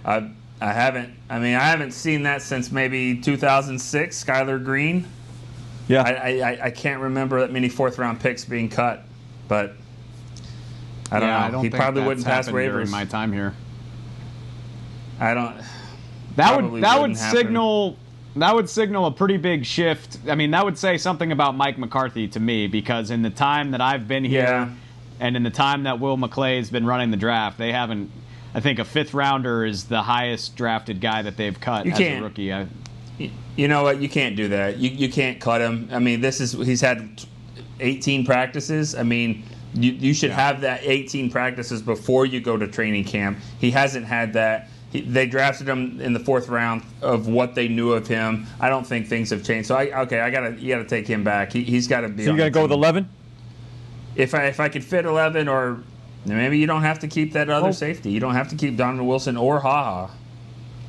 I haven't seen that since maybe 2006, Skylar Green. Yeah. I can't remember that many 4th-round picks being cut, but I don't know. He probably wouldn't pass waivers during my time here. I don't. That would signal a pretty big shift. I mean, that would say something about Mike McCarthy to me, because in the time that I've been here and in the time that Will McClay's been running the draft, they haven't. I think a 5th rounder is the highest drafted guy that they've cut as a rookie. You know what? You can't do that. You can't cut him. I mean, he's had 18 practices. I mean, you should have that 18 practices before you go to training camp. He hasn't had that. They drafted him in the 4th round of what they knew of him. I don't think things have changed. So you gotta take him back. He's got to be. So you're gonna go with 11? If I could fit 11, or maybe you don't have to keep that other safety. You don't have to keep Donovan Wilson or Ha.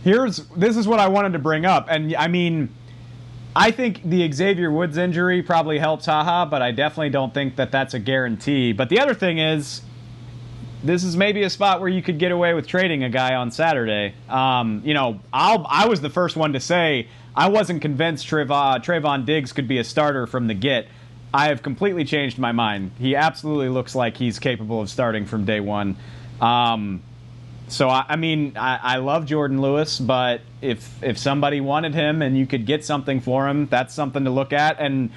This is what I wanted to bring up, and I mean, I think the Xavier Woods injury probably helps Ha, but I definitely don't think that that's a guarantee. But the other thing is, this is maybe a spot where you could get away with trading a guy on Saturday. I was the first one to say I wasn't convinced Trayvon Diggs could be a starter from the get. I have completely changed my mind. He absolutely looks like he's capable of starting from day one. So, I love Jordan Lewis, but if somebody wanted him and you could get something for him, that's something to look at. And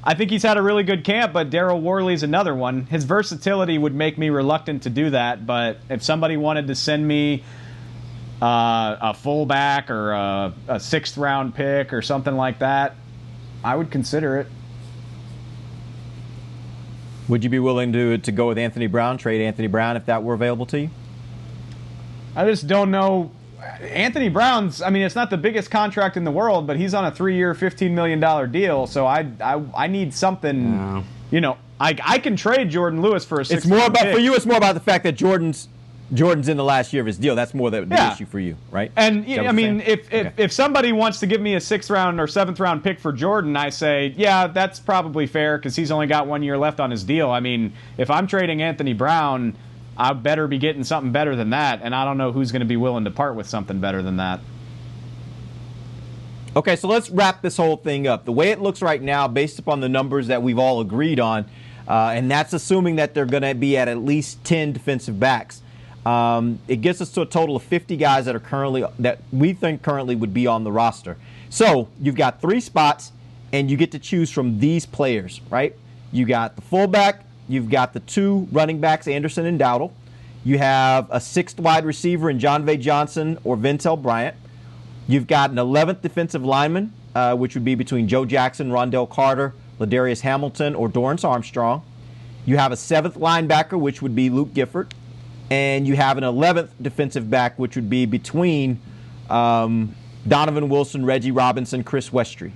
I think he's had a really good camp, but Daryl Worley's another one. His versatility would make me reluctant to do that, but if somebody wanted to send me a fullback or a 6th-round pick or something like that, I would consider it. Would you be willing to go with Anthony Brown, trade Anthony Brown if that were available to you? I just don't know. Anthony Brown's, it's not the biggest contract in the world, but he's on a 3-year, $15 million deal, so I need something, I can trade Jordan Lewis for a 6th round pick. For you, it's more about the fact that Jordan's in the last year of his deal. That's more the issue for you, right? And if somebody wants to give me a 6th round or 7th round pick for Jordan, I say, yeah, that's probably fair because he's only got 1 year left on his deal. I mean, if I'm trading Anthony Brown, I better be getting something better than that, and I don't know who's going to be willing to part with something better than that. Okay, so let's wrap this whole thing up. The way it looks right now, based upon the numbers that we've all agreed on, and that's assuming that they're going to be at least 10 defensive backs. It gets us to a total of 50 guys that we think currently would be on the roster. So you've got 3 spots, and you get to choose from these players, right? You got the fullback, you've got the 2 running backs, Anderson and Dowdle. You have a 6th wide receiver in John Vay Johnson or Ventel Bryant. You've got an 11th defensive lineman, which would be between Joe Jackson, Rondell Carter, Ladarius Hamilton, or Dorrance Armstrong. You have a 7th linebacker, which would be Luke Gifford. And you have an 11th defensive back, which would be between Donovan Wilson, Reggie Robinson, Chris Westry.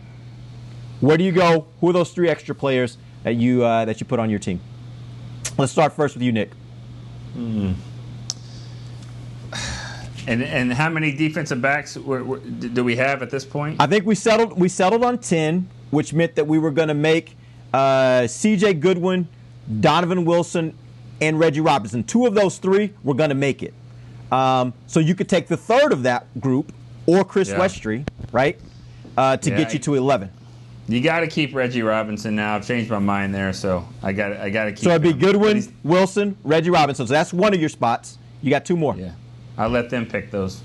Where do you go? Who are those 3 extra players that you put on your team? Let's start first with you, Nick. And how many defensive backs do we have at this point? I think we settled on 10, which meant that we were going to make C.J. Goodwin, Donovan Wilson, and Reggie Robinson. 2 of those 3 were going to make it. So you could take the third of that group or Chris Westry, right, to get you to 11. You got to keep Reggie Robinson now. I've changed my mind there, so I got to keep. So it'd be him. Goodwin, Wilson, Reggie Robinson. So that's one of your spots. You got 2 more. Yeah, I'll let them pick those.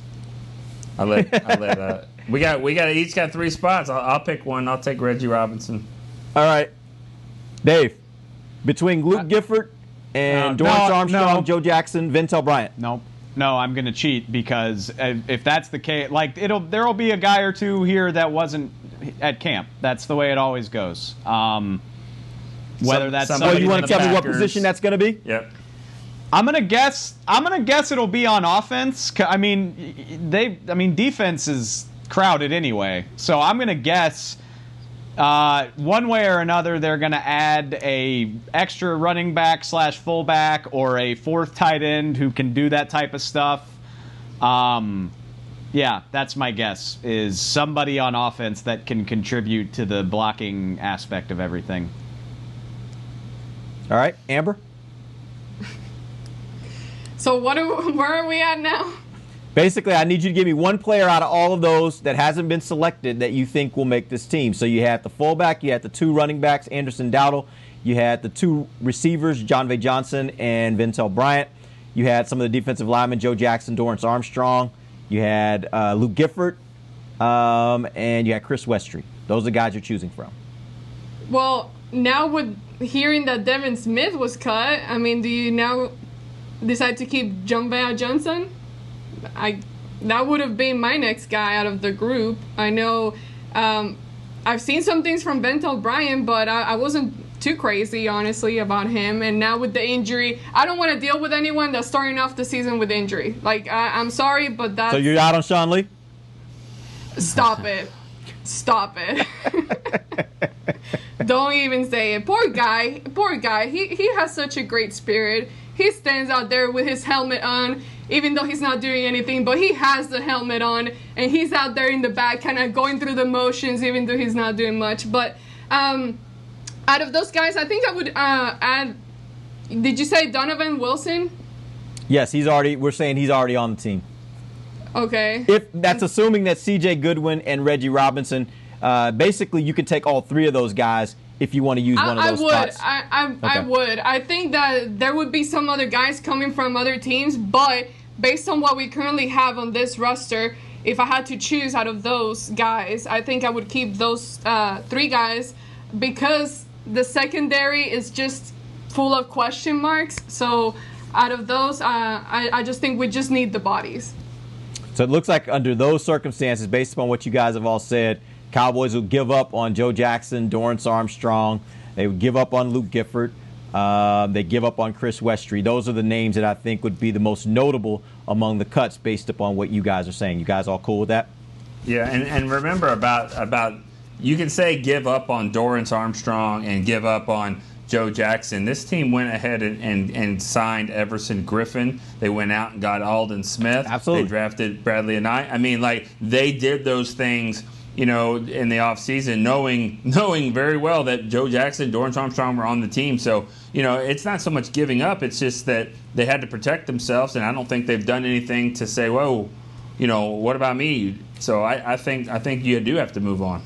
we each got 3 spots. I'll pick one. I'll take Reggie Robinson. All right, Dave. Between Luke Gifford and Dorrance Armstrong, Joe Jackson, Ventel Bryant. No, I'm going to cheat because if that's the case, like there'll be a guy or 2 here that wasn't at camp. That's the way it always goes. Whether that's somebody you want to tell me what position that's going to be? Yep. I'm gonna guess it'll be on offense. I mean, defense is crowded anyway. So I'm gonna guess one way or another they're gonna add a extra running back / fullback or a 4th tight end who can do that type of stuff. Yeah, that's my guess. Is somebody on offense that can contribute to the blocking aspect of everything. All right, Amber. So where are we at now? Basically, I need you to give me one player out of all of those that hasn't been selected that you think will make this team. So you had the fullback, you had the 2 running backs, Anderson Dowdle, you had the 2 receivers, John V. Johnson and Ventel Bryant. You had some of the defensive linemen, Joe Jackson, Dorrance Armstrong. You had Luke Gifford, and you had Chris Westry. Those are the guys you're choosing from. Well, now with hearing that Devin Smith was cut, I mean, do you now decide to keep John V. Johnson? That would have been my next guy out of the group. I know I've seen some things from Ventel Bryant, but I wasn't too crazy, honestly, about him. And now with the injury, I don't want to deal with anyone that's starting off the season with injury. Like, I'm sorry, but that's... So you're out on Sean Lee? Stop it. Stop it. Don't even say it. Poor guy. He has such a great spirit. He stands out there with his helmet on, even though he's not doing anything, but he has the helmet on, and he's out there in the back kind of going through the motions, even though he's not doing much. But out of those guys, I think I would add, did you say Donovan Wilson? Yes, we're saying he's already on the team. Okay. If that's assuming that C.J. Goodwin and Reggie Robinson, basically you can take all 3 of those guys if you want to use one of those spots. I would. I think that there would be some other guys coming from other teams, but based on what we currently have on this roster, if I had to choose out of those guys, I think I would keep those 3 guys because the secondary is just full of question marks. So out of those, I just think we just need the bodies. So it looks like under those circumstances, based upon what you guys have all said, Cowboys will give up on Joe Jackson, Dorrance Armstrong. They would give up on Luke Gifford. They give up on Chris Westry. Those are the names that I think would be the most notable among the cuts based upon what you guys are saying. You guys all cool with that? Yeah, and remember about you can say give up on Dorrance Armstrong and give up on Joe Jackson. This team went ahead and signed Everson Griffin. They went out and got Alden Smith. Absolutely. They drafted Bradley Anae. I mean, like, they did those things, you know, in the offseason, knowing very well that Joe Jackson, Dorrance Armstrong were on the team. So, you know, it's not so much giving up. It's just that they had to protect themselves, and I don't think they've done anything to say, whoa, you know, what about me? So I think you do have to move on.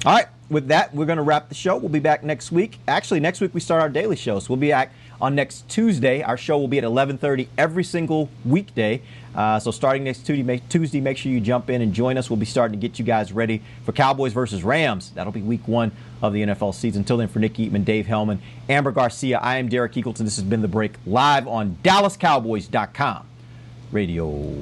All right. With that, we're going to wrap the show. We'll be back next week. Actually, next week we start our daily show, so we'll be back on next Tuesday. Our show will be at 11:30 every single weekday. So starting next Tuesday, make sure you jump in and join us. We'll be starting to get you guys ready for Cowboys versus Rams. That'll be week 1 of the NFL season. Until then, for Nick Eatman, Dave Hellman, Amber Garcia, I am Derek Eagleton. This has been The Break, live on DallasCowboys.com radio.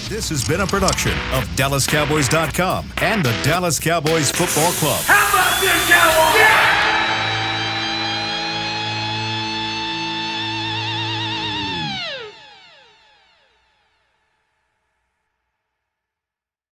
This has been a production of DallasCowboys.com and the Dallas Cowboys Football Club. How about this, Cowboys? Yeah!